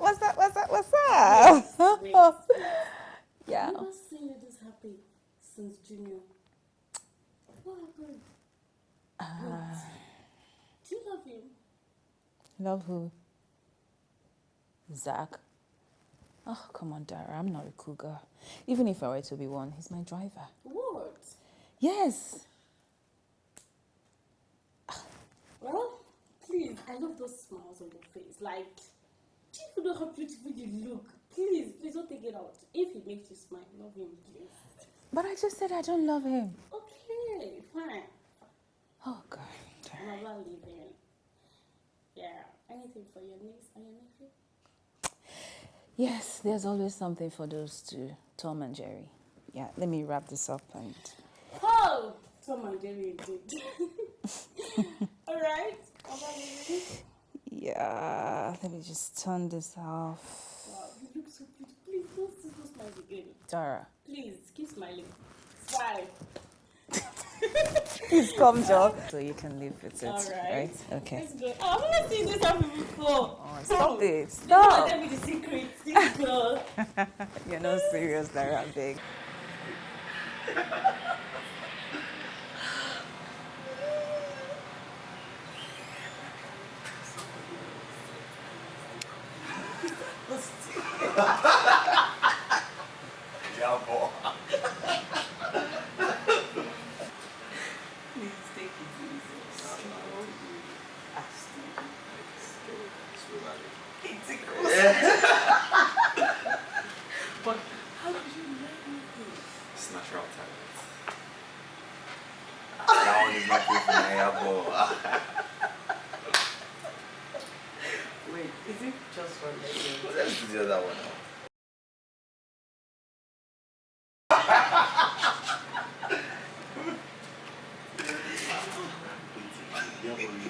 Yeah.
I've never seen you this happy since junior. What happened? Do you love him?
Love who? Zach. Oh, come on, Dara. I'm not a cougar. Even if I were to be one, he's my driver.
What?
Yes.
Well, please, I love those smiles on your face. Like, do you know how beautiful you look? Please don't take it out. If he makes you smile, love him, please.
But I just said I don't love him.
Okay, fine.
Oh, God.
I'm about leaving. Yeah. Anything for your niece and your nephew?
Yes, there's always something for those two, Tom and Jerry. Yeah, let me wrap this up and...
Oh! Tom and Jerry indeed. Alright. About leaving?
Yeah, let me just turn this off.
Wow, you look so beautiful. Please don't smile again.
Dara.
Please, keep smiling. Smile.
Please come, Joe. So you can live with it,
Alright.
right? Okay.
Let's go. Oh, I've never seen this happen before.
Oh, stop it.
Don't
Stop.
tell me the secret. This girl.
You're not serious, Dara, big.
But how did you let me do?
It's natural talent. That one is not good for my elbow.
Wait, is it just for me?
Let's do the other one now.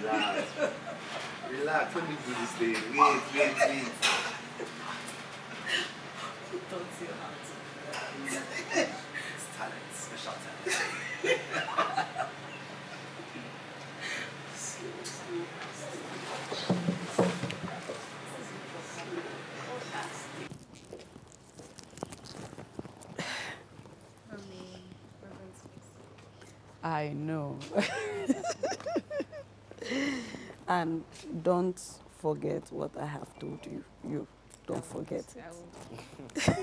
Relax. Relax. Let me do this thing. Wait.
Don't see your hands.
It's talent. Special talent.
I know. And don't forget what I have told you. You don't forget it.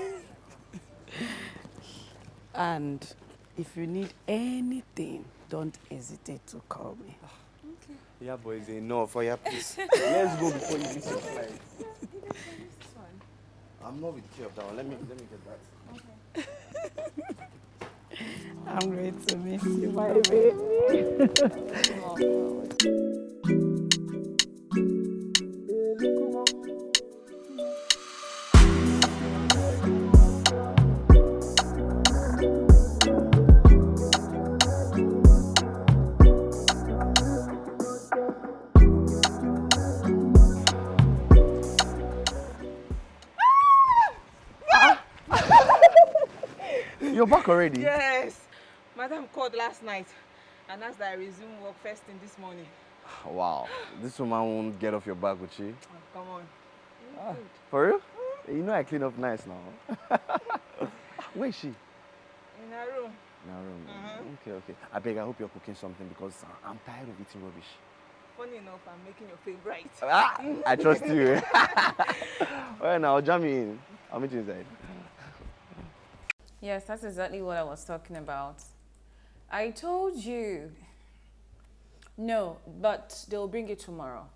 And if you need anything, don't hesitate to call me.
Yeah, boys, enough for your please. Let's go before you miss your flight. I'm not with the key of that one. Let me get that.
I'm great to meet you, my baby.
You're back already?
Yes. Madam called last night and asked that I resume work first thing this morning.
Wow. This woman won't get off your back, will she?
Oh, come on.
For real? You know I clean up nice now. Where is she?
In her room.
In her room. Okay. I beg, I hope you're cooking something because I'm tired of eating rubbish.
Funny enough, I'm making your favorite.
I trust you. Well, now I'll jam you in. I'll meet you inside.
Yes, that's exactly what I was talking about. I told you. No, but they'll bring it tomorrow.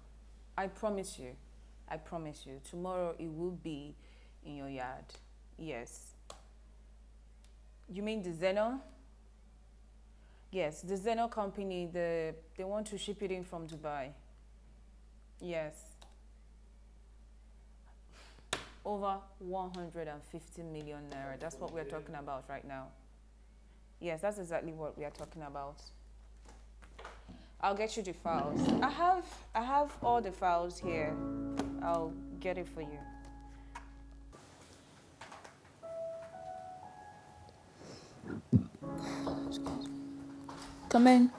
I promise you. I promise you. Tomorrow it will be in your yard. Yes. You mean the Zeno? Yes, the Zeno company, they want to ship it in from Dubai. Yes. Over 150 million naira. That's what we're talking about right now. Yes, that's exactly what we are talking about. I'll get you the files. I have all the files here. I'll get it for you. Come in.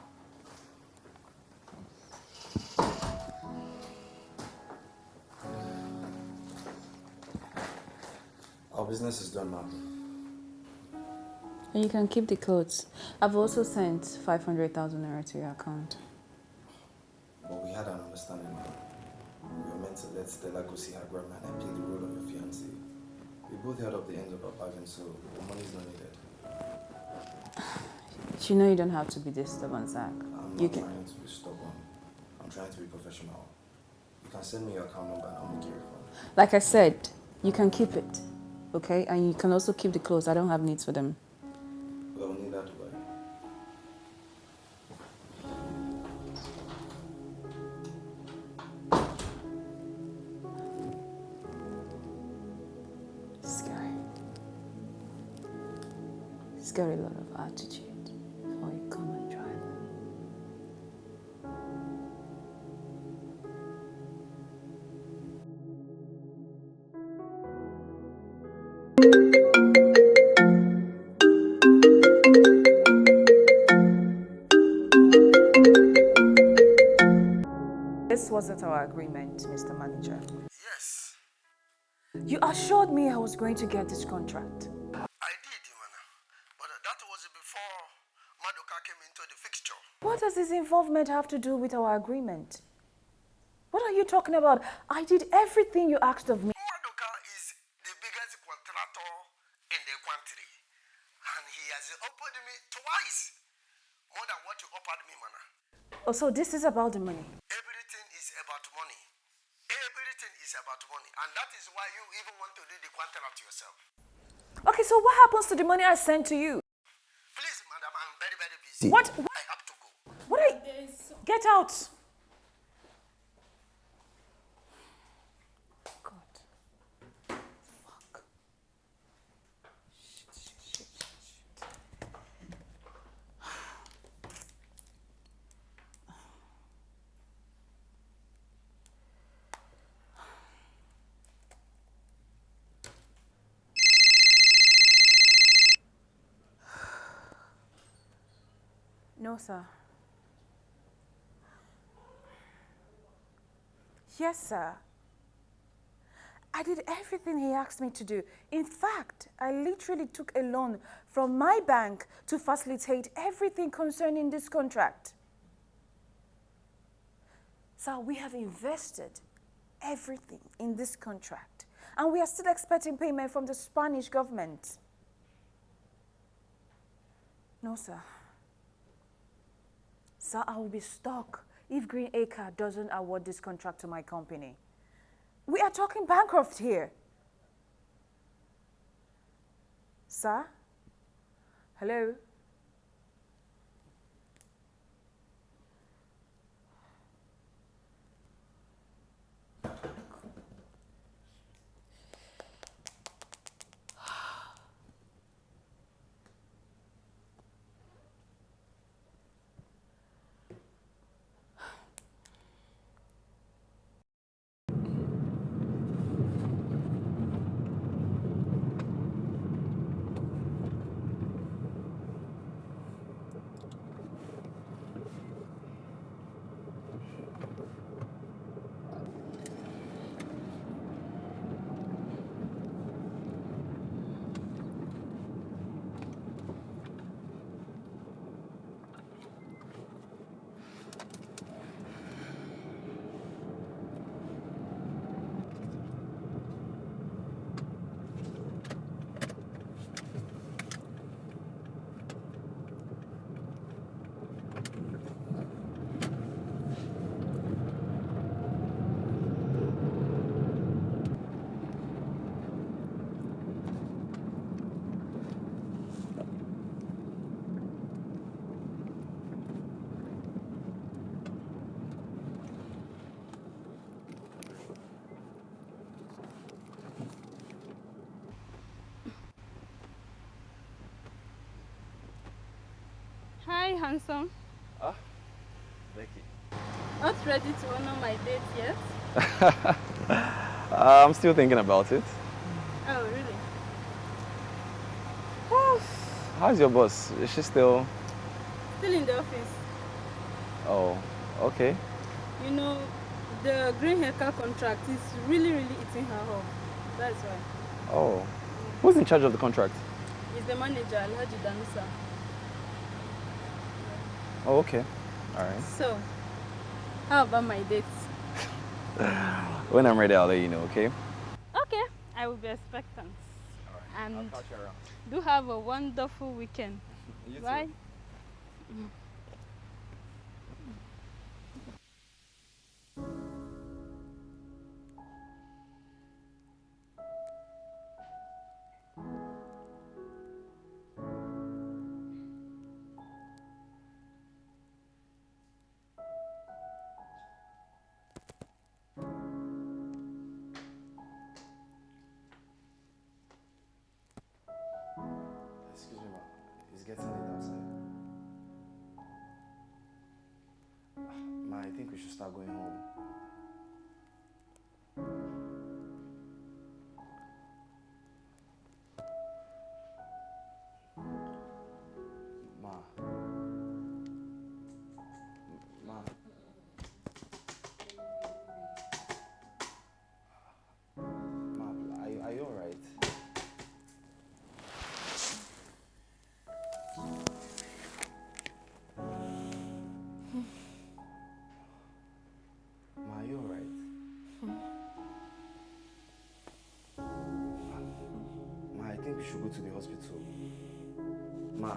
Our business is done, ma'am.
And you can keep the clothes. I've also sent 500,000 naira to your account.
But we had an understanding, ma'am. We were meant to let Stella go see her grandma and play the role of your fiancé. We both held up the ends of our bargain, so the money's not needed.
You know you don't have to be this stubborn, Zach.
I'm not trying to be stubborn. I'm trying to be professional. You can send me your account number and I'll make you a refund.
Like I said, you can keep it, okay? And you can also keep the clothes. I don't have needs for them.
Well, we'll need that to buy.
Scary. He's got a lot of attitude for a common driver. This wasn't our agreement, Mr. Manager.
Yes.
You assured me I was going to get this contract.
I did, Imana. But that was before Madoka came into the fixture.
What does this involvement have to do with our agreement? What are you talking about? I did everything you asked of me.
Madoka is the biggest contractor in the country. And he has offered me twice more than what you offered me, Mana.
Oh, so this is about the money?
Everything is about money. Everything is about money. And that is why you even want to do the contract yourself.
Okay, so what happens to the money I sent to you?
Please, madam, I'm very, very busy.
What?
I have to go.
What are you? Get out! God. Fuck. Shit. No, sir. Yes, sir. I did everything he asked me to do. In fact, I literally took a loan from my bank to facilitate everything concerning this contract. Sir, we have invested everything in this contract, and we are still expecting payment from the Spanish government. No, sir. Sir, I will be stuck if Green Acre doesn't award this contract to my company. We are talking bankrupt here. Sir? Hello?
Hi, handsome.
Ah, Becky.
Not ready to honor my date yet?
I'm still thinking about it.
Oh, really?
How's your boss? Is she still...
Still in the office.
Oh, okay.
You know, the green haircut contract is really eating her up. That's why.
Oh. Who's in charge of the contract?
He's the manager, Alhaji Danusa.
Oh, okay. All right.
So, how about my dates?
When I'm ready, I'll let you know, okay?
Okay, I will be expectant.
All right.
And
I'll catch you around.
do have a wonderful weekend.
You too.
Bye.
Excuse me, ma. It's getting late outside. Ma, I think we should start going home. Ma. Ma. Ma, are you alright? Ma, are you alright? Ma, I think we should go to the hospital. Ma.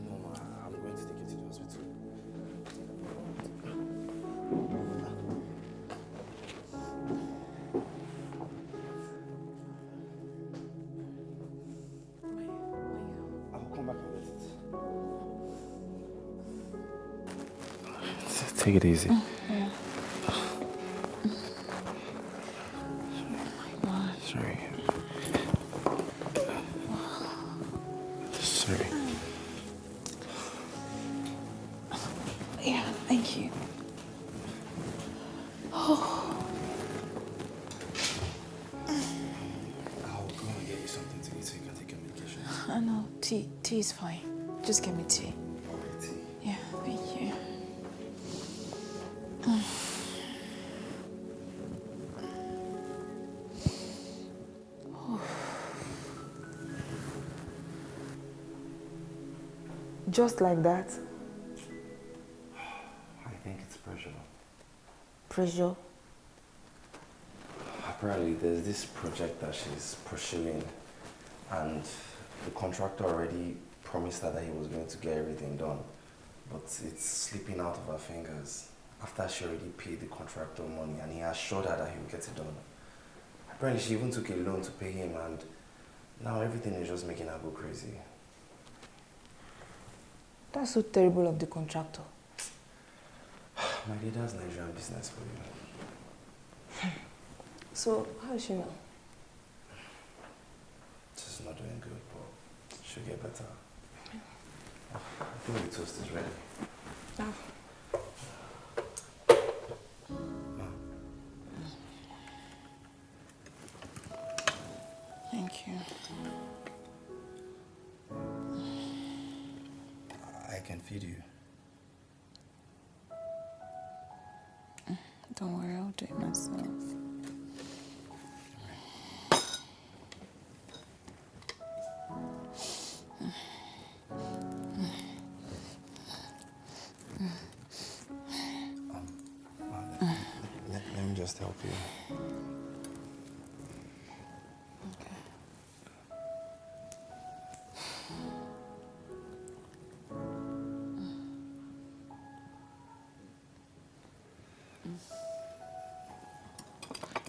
No, ma, I'm going to take you to the hospital. I'll come back and get it. Take it easy. Sorry. Sorry.
Yeah, thank you. Oh.
I'll go and get you something to eat so you can take your medication.
I know, tea is fine. Just give me tea.
Alright, tea.
Yeah, thank you.
Just like that?
I think it's pressure.
Pressure?
Apparently, there's this project that she's pursuing, and the contractor already promised her that he was going to get everything done, but it's slipping out of her fingers after she already paid the contractor money, and he assured her that he would get it done. Apparently, she even took a loan to pay him, and now everything is just making her go crazy.
That's so terrible of the contractor.
My dear, that's Nigerian business for you.
So, how is she now?
She's not doing good, but she'll get better. I think the toast is ready.
Ah.
Thank you.
I can feed you.
Don't worry, I'll do it myself.
Let me just help you.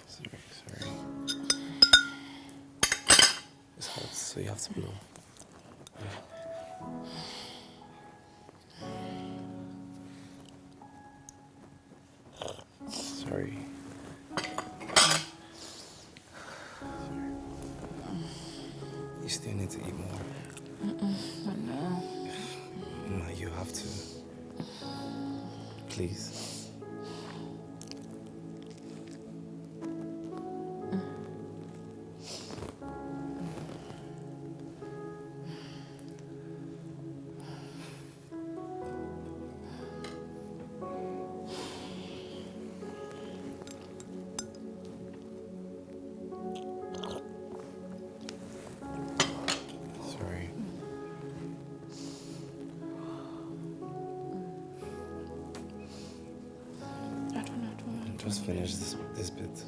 Sorry. It's hot, so you have to blow. Sorry. You still need to eat more.
I know.
Ma, you have to. Please. Just finish this bit.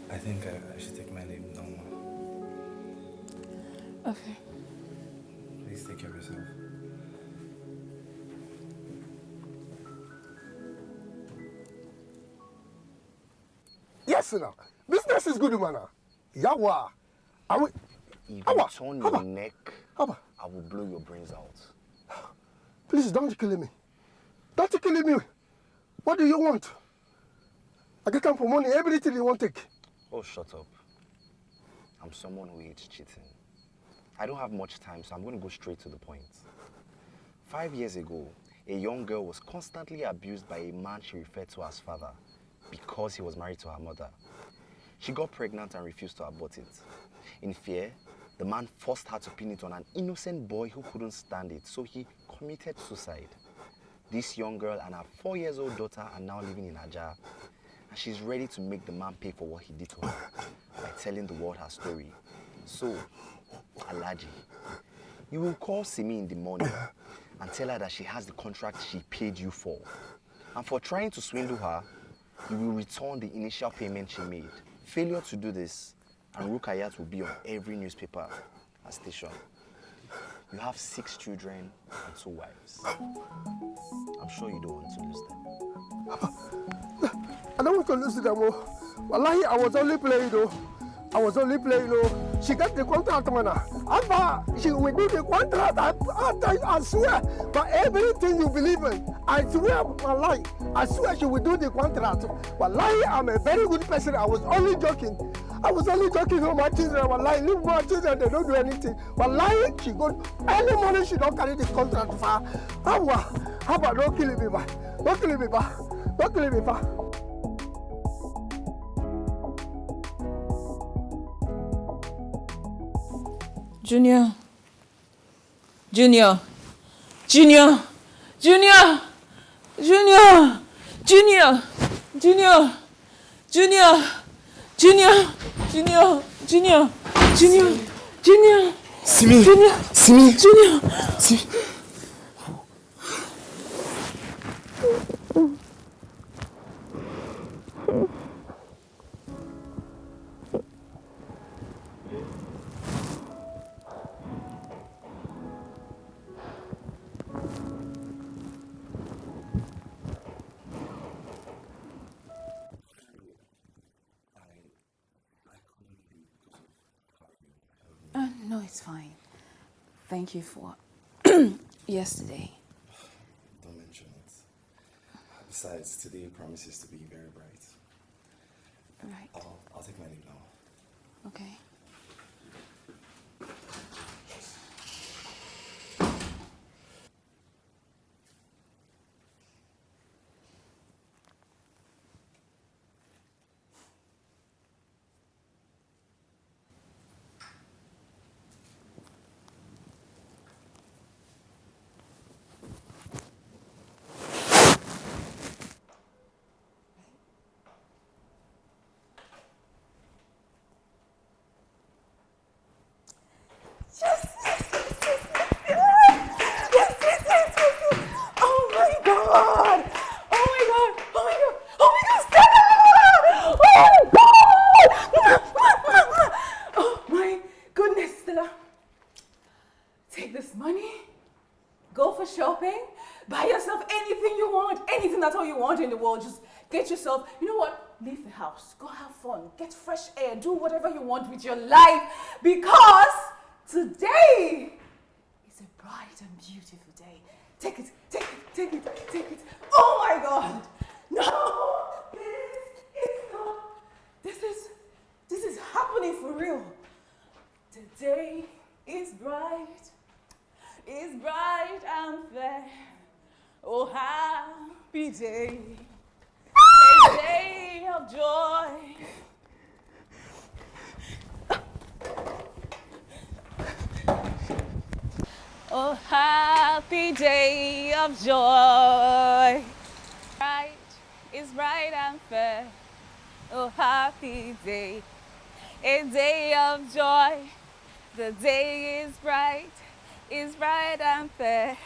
I think I should take my leave now.
Okay.
Please take care of yourself.
Yes, sir. Business is good, man. Yawa.
If you turn your neck, I will blow your brains out.
Please don't kill me. Don't kill me. What do you want? I can come for money, everything you want to take.
Oh, shut up. I'm someone who hates cheating. I don't have much time, so I'm going to go straight to the point. 5 years ago, a young girl was constantly abused by a man she referred to as father because he was married to her mother. She got pregnant and refused to abort it. In fear, the man forced her to pin it on an innocent boy who couldn't stand it, so he committed suicide. This young girl and her 4-year-old daughter are now living in Aja, and she's ready to make the man pay for what he did to her by telling the world her story. So, Alaji, you will call Simi in the morning and tell her that she has the contract she paid you for. And for trying to swindle her, you will return the initial payment she made. Failure to do this, and Rukayat will be on every newspaper and station. You have 6 children and 2 wives. I'm sure you don't want to lose them.
I don't want to lose them. Wallahi, I was only playing though. She got the contract, man. After she will do the contract, I swear, but everything you believe in, I swear, wallahi, I swear she will do the contract. Wallahi, I'm a very good person. I was only joking with my children. Wallahi, leave my children, they don't do anything. Wallahi, she go, early morning, she don't carry the contract for her. How about don't kill me, man. Don't kill me, man.
Junior. Simi.
No, it's fine. Thank you for yesterday.
Don't mention it. Besides, today promises to be very bright.
Right.
I'll take my leave now.
Okay.
Shopping, buy yourself anything you want, anything at all you want in the world. Just get yourself, you know what? leave the house, go have fun, get fresh air, do whatever you want with your life, because today is a bright and beautiful day. Take it, take it, take it, take it. Oh my God! No! It's not. This is happening for real. Today is bright and fair. Oh, happy day, a day of joy. Oh, happy day of joy. Bright is bright and fair. Oh, happy day, a day of joy. The day is bright and fair.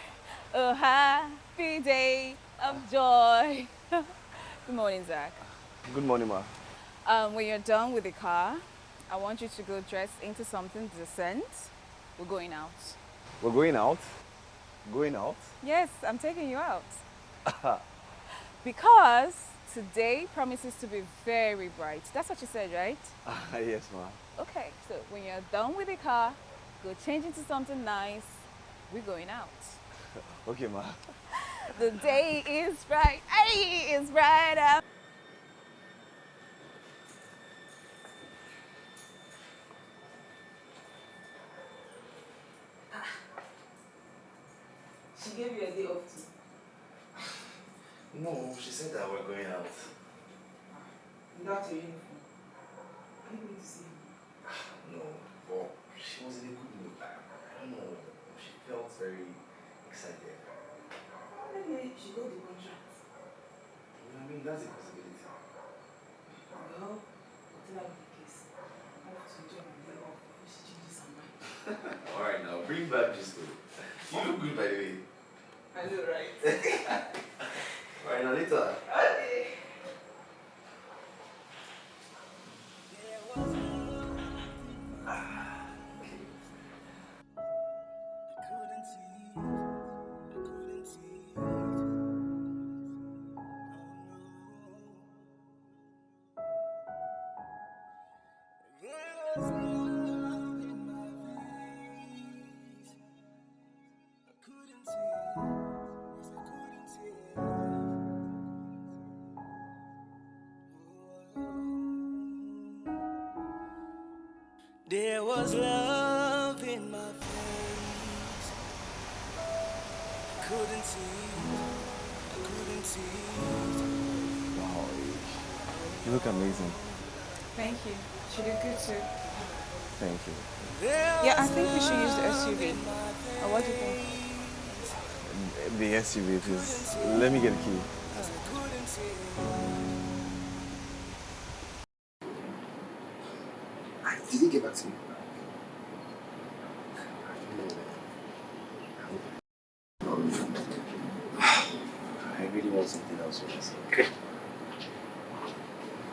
Oh, happy day of joy. Good morning, Zach.
Good morning, ma.
When you're done with the car, I want you to go dress into something decent. We're going out.
We're going out? Going out?
Yes, I'm taking you out. Because today promises to be very bright. That's what you said, right?
Yes, ma.
Okay, so when you're done with the car, go change into something nice. We're going out.
Okay, ma.
The day is bright. Hey, it's bright out. She gave you a day off too.
No, she said that we're going out.
That's your uniform. Are you going to see me?
No, but she was in a good mood. I don't know. She felt very excited.
Maybe she got the contract.
I mean, that's a possibility.
Well, whatever the case, I have to enjoy my day off before she changes her mind.
Alright, now bring back this story. You look good, by the way.
I know, right?
Alright, now later.
Okay.
There was love in my face. I couldn't see it.
Wow, you look amazing.
Thank you. She did good too.
Thank you.
Yeah, I think we should use the SUV. Or what do you think?
The SUV, please. Let me get a key.
Did he get back to you?
I really want something else with myself.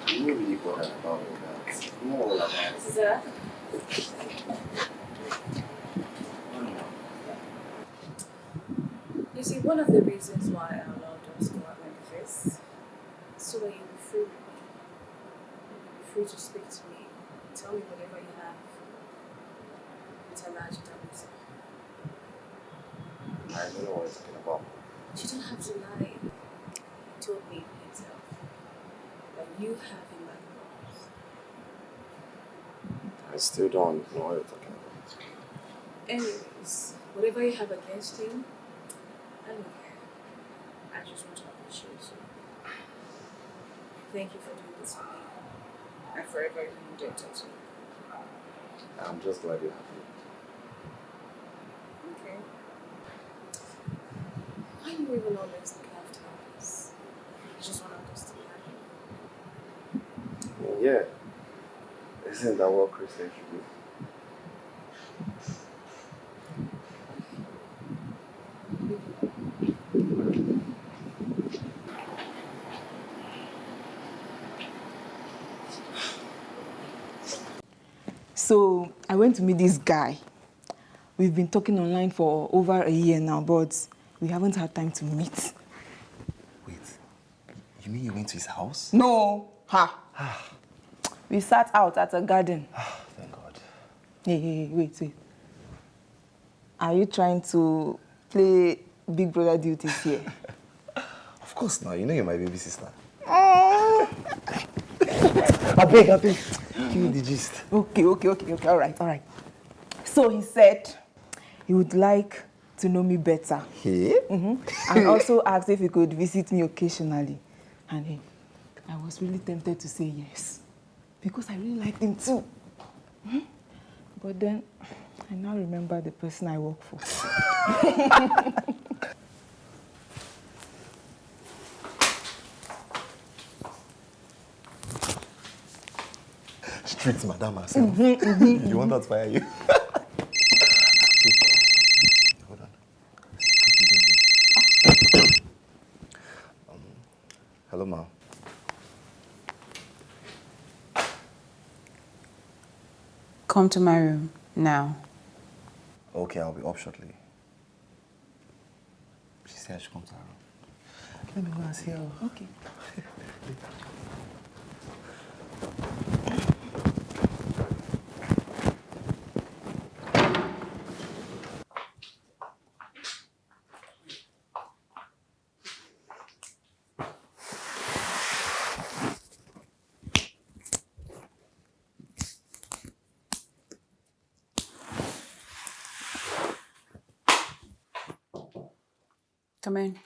I'm not really bothered about all that. I'm not all about it.
Sir? You see, one of the reasons why I allowed us to go out like this, so that you'll be free with me. Free to speak to me. Tell me whatever you have. Tell her
I don't know what you're talking about.
you don't have to lie. You told me yourself that you have him by the balls.
I still don't know what you're talking about.
Anyways, whatever you have against him, I don't care. I just want to appreciate you. Thank you for doing this for me. I'm forever indebted to you.
I'm just glad you're happy.
Okay. Why do you even always look after us? I just want us to be happy.
Yeah. Isn't that what Christians should do?
So I went to meet this guy. We've been talking online for over a year now, but we haven't had time to meet.
Wait, you mean you went to his house?
No, Ha! We sat out at a garden.
Thank God.
Hey, wait. Are you trying to play Big Brother duties here?
Of course now, you know you're my baby sister.
Oh.
I beg. Give me the gist.
Okay. All right. So he said he would like to know me better.
Hey?
And also asked if he could visit me occasionally. And I was really tempted to say yes, because I really liked him too. But then I now remember the person I work for.
Strict madam herself. You want that to fire you? Hold on. Hello, ma.
Come to my room now.
Okay, I'll be up shortly. She said I should come to her room. Let me go and see her.
Okay.
Come in.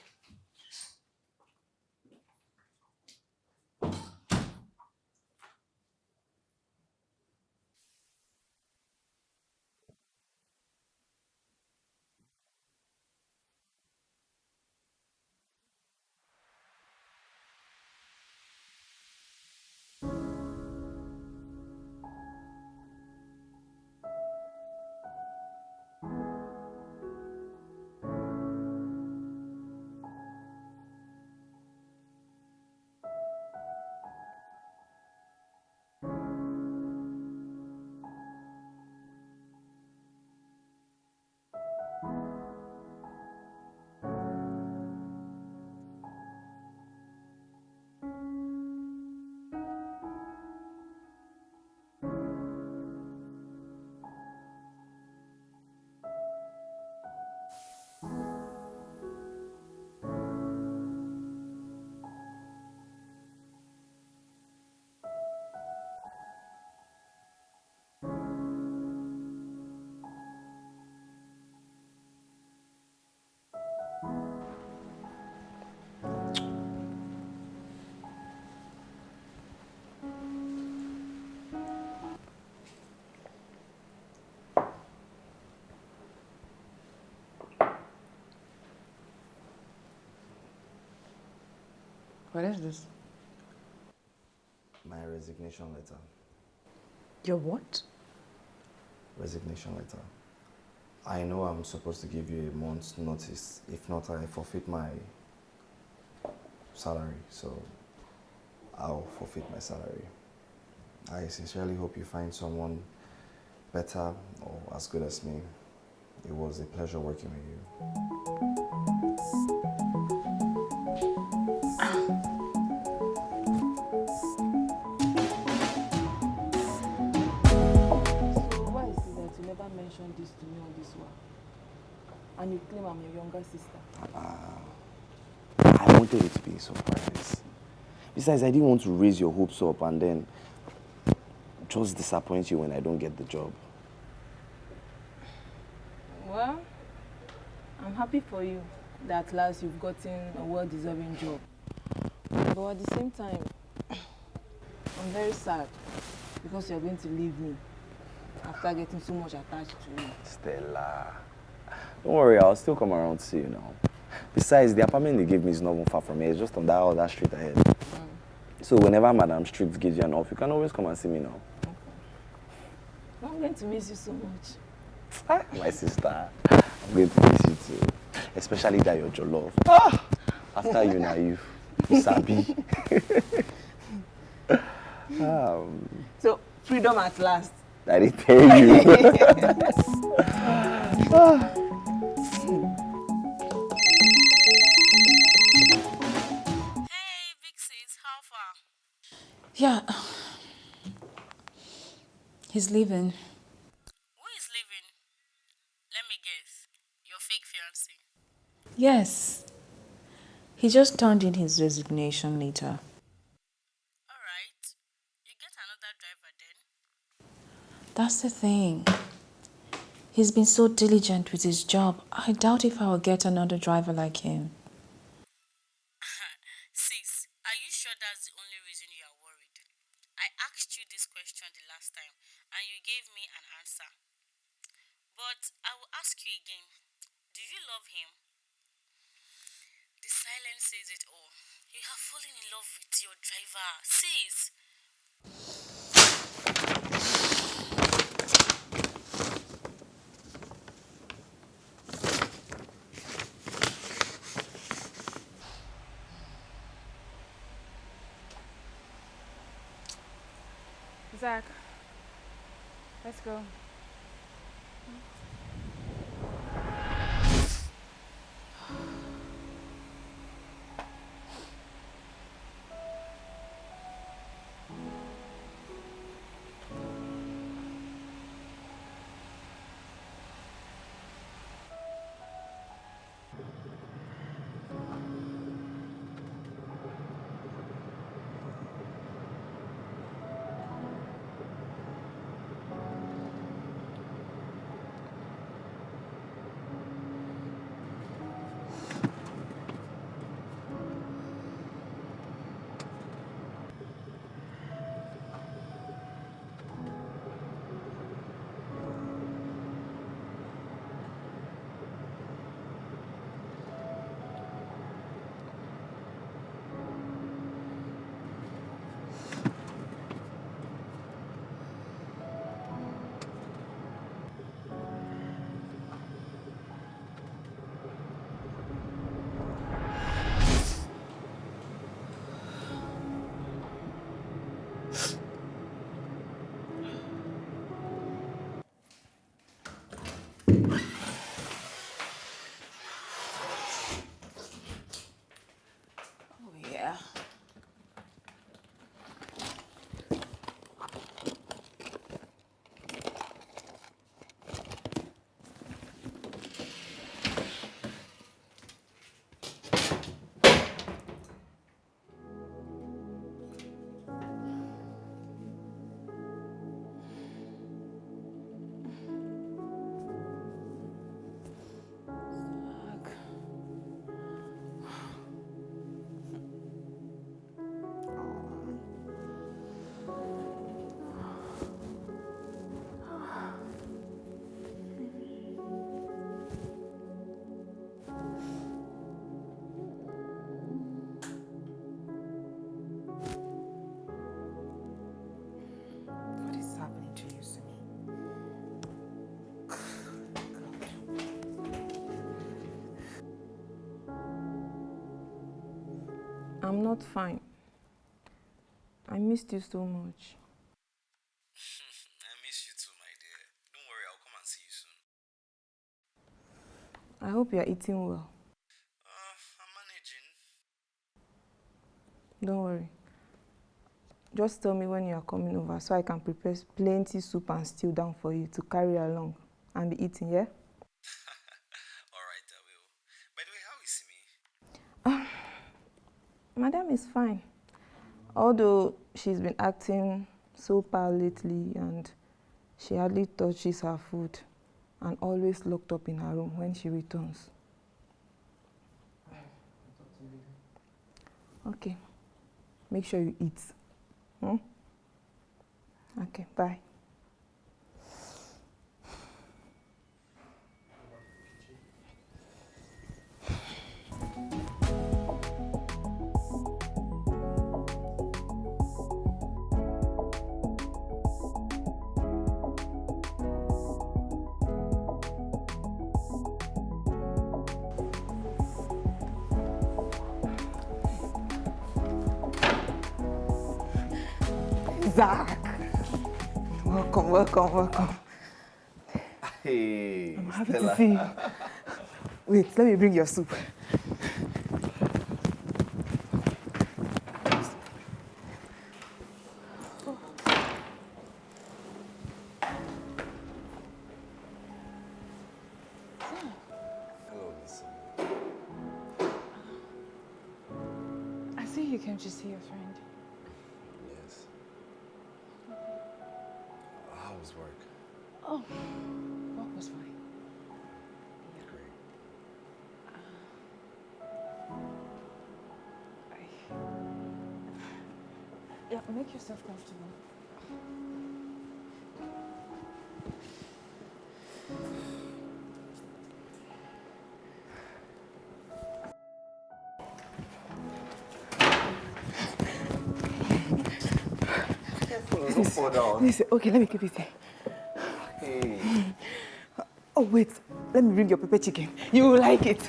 What is this?
My resignation letter.
Your what?
Resignation letter. I know I'm supposed to give you a month's notice. If not, I forfeit my salary. So I'll forfeit my salary. I sincerely hope you find someone better or as good as me. It was a pleasure working with you.
Mention this to me on this one, and you claim I'm your younger sister.
I wanted it to be a surprise. Besides, I didn't want to raise your hopes up and then just disappoint you when I don't get the job.
Well, I'm happy for you that at last you've gotten a well-deserving job. But at the same time, I'm very sad because you're going to leave me after getting so much attached to you.
Stella, don't worry, I'll still come around to see you now. Besides, the apartment they gave me is not even far from here. It's just on that other street ahead. So whenever Madam Strict gives you an off, you can always come and see me now.
Okay. I'm going to miss you so much.
My sister, I'm going to miss you too. Especially that you're your love. After you naive, you sabi.
So, freedom at last.
I didn't tell you.
Yeah. He's leaving.
Who is leaving? Let me guess. Your fake fiancé.
Yes. He just turned in his resignation letter.
Alright. You get another driver then?
That's the thing. He's been so diligent with his job. I doubt if I will get another driver like him.
Sis, are you sure that's the only reason you are worried? I asked you this question the last time and you gave me an answer. But I will ask you again. Do you love him? The silence says it all. You have fallen in love with your driver. Sis!
Zach, let's go. Yeah. What is happening to you, Simi?
I'm not fine. I missed you so much.
I miss you too, my dear. Don't worry, I'll come and see you soon.
I hope you're eating well.
I'm managing.
Don't worry. Just tell me when you are coming over so I can prepare plenty soup and stew down for you to carry along and be eating, yeah?
Alright, I will. By the way, how is Simi?
Madam is fine. Although she's been acting so pale lately and she hardly touches her food and always locked up in her room when she returns. Okay. Make sure you eat. Okay, bye. Zach! Welcome, welcome, welcome.
Hey,
I'm happy
Stella.
to see you. Wait, let me bring your soup.
came to see your friend.
Yes. How was work?
Oh, work was fine.
Great.
Yeah, make yourself comfortable.
Don't fall down.
Listen, okay, let me keep it here.
Hey.
Oh, wait, let me bring your pepper chicken. You will like it.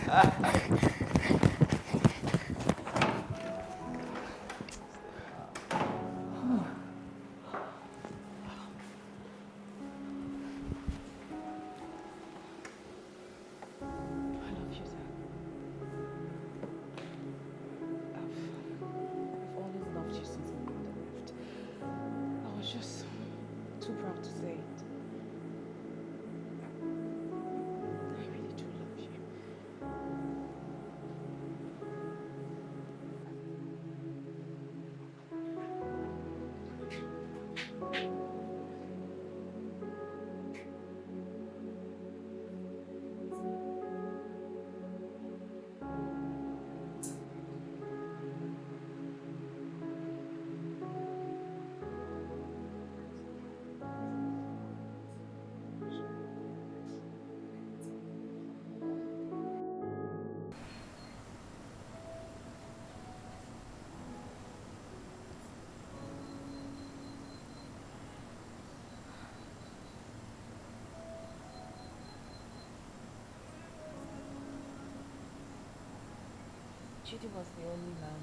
Chidi was the only man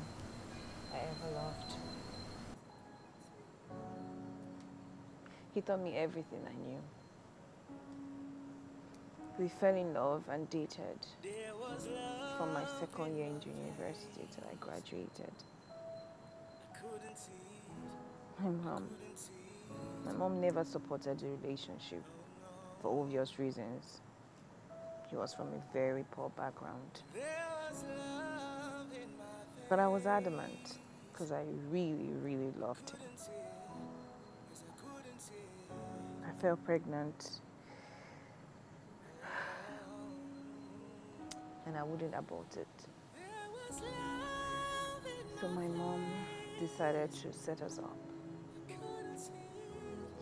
I ever loved. He taught me everything I knew. We fell in love and dated from my second year in university till I graduated. My mom never supported the relationship for obvious reasons. He was from a very poor background. But I was adamant because I really, really loved him. I fell pregnant and I wouldn't abort it. So my mom decided to set us up.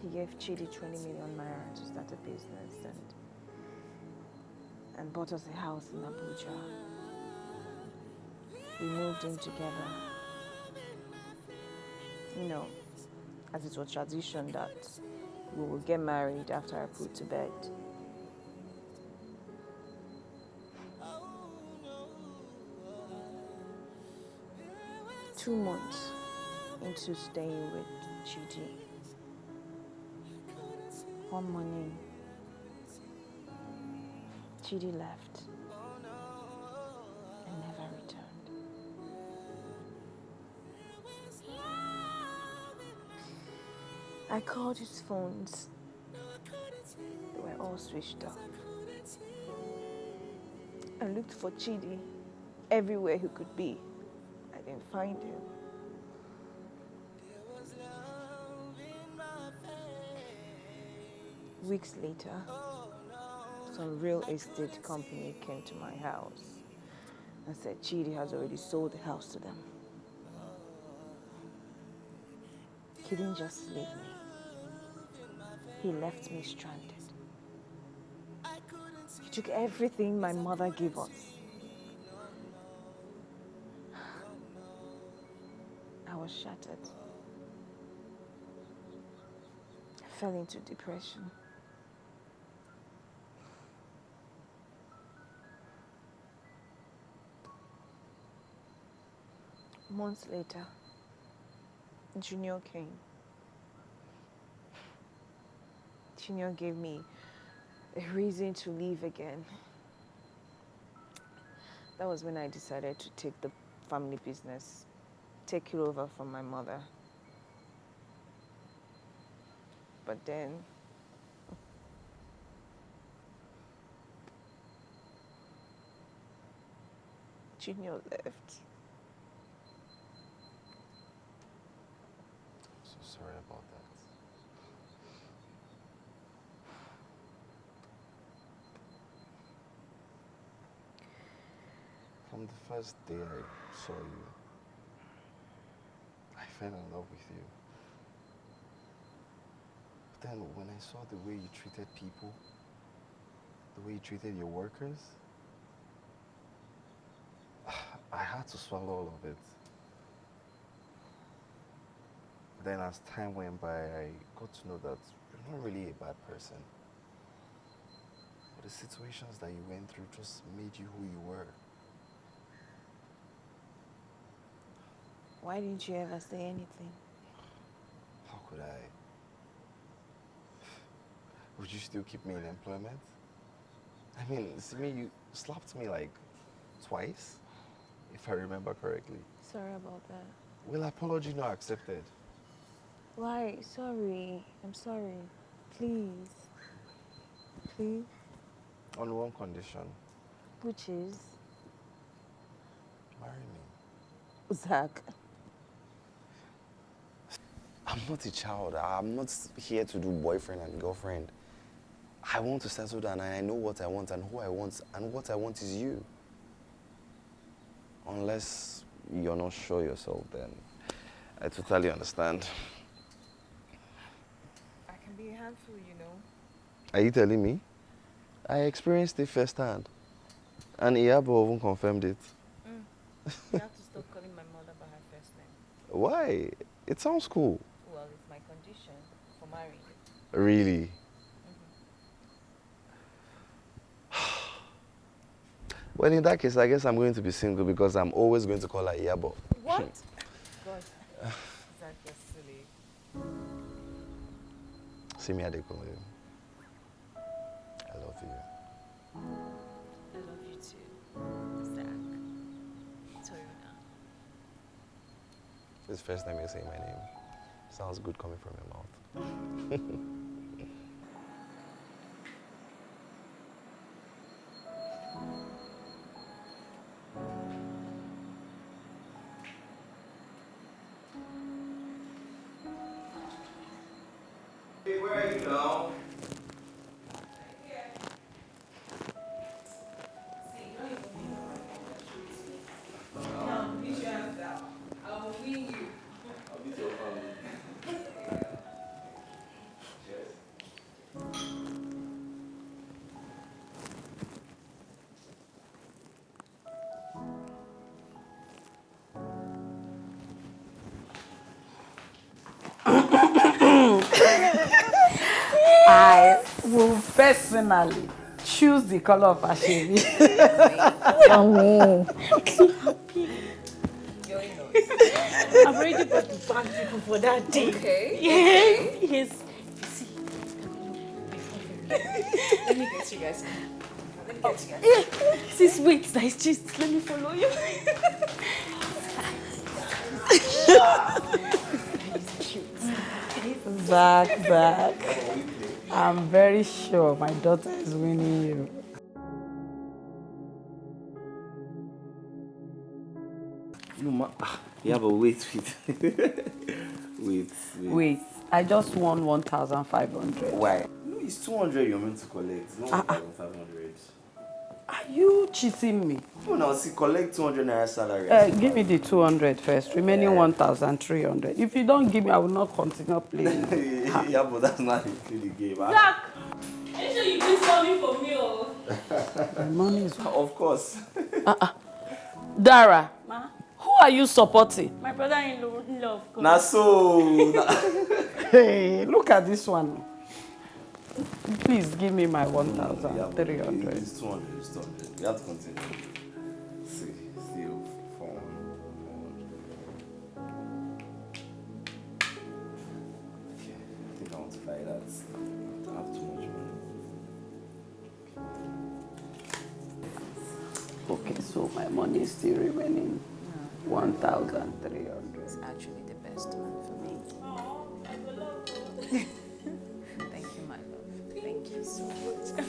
He gave Chidi 20 million naira to start a business and bought us a house in Abuja. We moved in together. You know, as it was tradition that we would get married after I put to bed. Two months into staying with Chidi, one morning, Chidi left and never returned. I called his phones. They were all switched off. I looked for Chidi everywhere he could be. I didn't find him. Weeks later, some real estate company came to my house and said Chidi has already sold the house to them. He didn't just leave me. He left me stranded. He took everything my mother gave us. I was shattered. I fell into depression. Months later, Junior came. Junior gave me a reason to leave again. That was when I decided to take the family business, take it over from my mother. But then, Junior left.
sorry about that. From the first day I saw you, I fell in love with you. But then when I saw the way you treated people, the way you treated your workers, I had to swallow all of it. Then as time went by, I got to know that you're not really a bad person. But the situations that you went through just made you who you were.
Why didn't you ever say anything?
How could I? Would you still keep me in employment? I mean, see me, you slapped me like twice, if I remember correctly.
Sorry about that.
Well, apology not accepted.
Why? Sorry. I'm sorry. Please. Please.
On one condition.
Which is?
Marry me.
Zach.
I'm not a child. I'm not here to do boyfriend and girlfriend. I want to settle down and I know what I want and who I want, and what I want is you. Unless you're not sure yourself, then I totally understand.
I can be a handful, you know.
Are you telling me? I experienced it firsthand. And Iyabo even confirmed it.
You have to stop calling my mother by her first name.
Why? It sounds cool.
Well, it's my condition for marrying you.
Really? Well, in that case, I guess I'm going to be single because I'm always going to call her Iyabo.
What? God, Zach, you're silly.
See me, Adekunle. I love you.
I love you too, Zach. Toyona.
It's the first time you're saying my name. Sounds good coming from your mouth.
Hey, where are you now?
I will personally choose the color of Asheri.
I'm so happy.
You're in those.
I've already got the bag people for that day.
Okay.
Yes, yes. See,
Let me get you guys. Let me get you guys.
Sis, wait, nice just let me follow you.
Zach. I'm very sure my daughter is winning you.
No, yeah, but wait.
Wait, I just won 1,500.
Why? No, it's 200 you're meant to collect, not 1,500.
Are you cheating me?
No, now see, collect 200 naira salary.
Give me the 200 first, remaining 1,300. If you don't give me, I will not continue playing.
Yeah, but that's not the game.
Zach, make sure you do something for me, oh.
My money is...
Of course.
Dara,
Ma?
who are you supporting?
My brother-in-law, of course.
Now so...
Hey, look at this one. Please give me my 1,300.
It's 200, it's 200. You have to continue. See, still 400. Okay, I think I want to buy that. I don't have too much money.
Okay, so my money is still remaining 1,300.
It's actually the best one for me.
Oh, I will love you.
Thank you, my love. Thank you so much.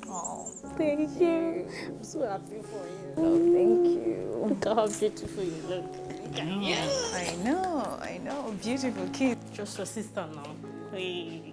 Oh,
Thank you. I'm so happy for you.
oh, thank you.
Look how beautiful you look.
I know.
beautiful kid.
Just your sister now. Hey.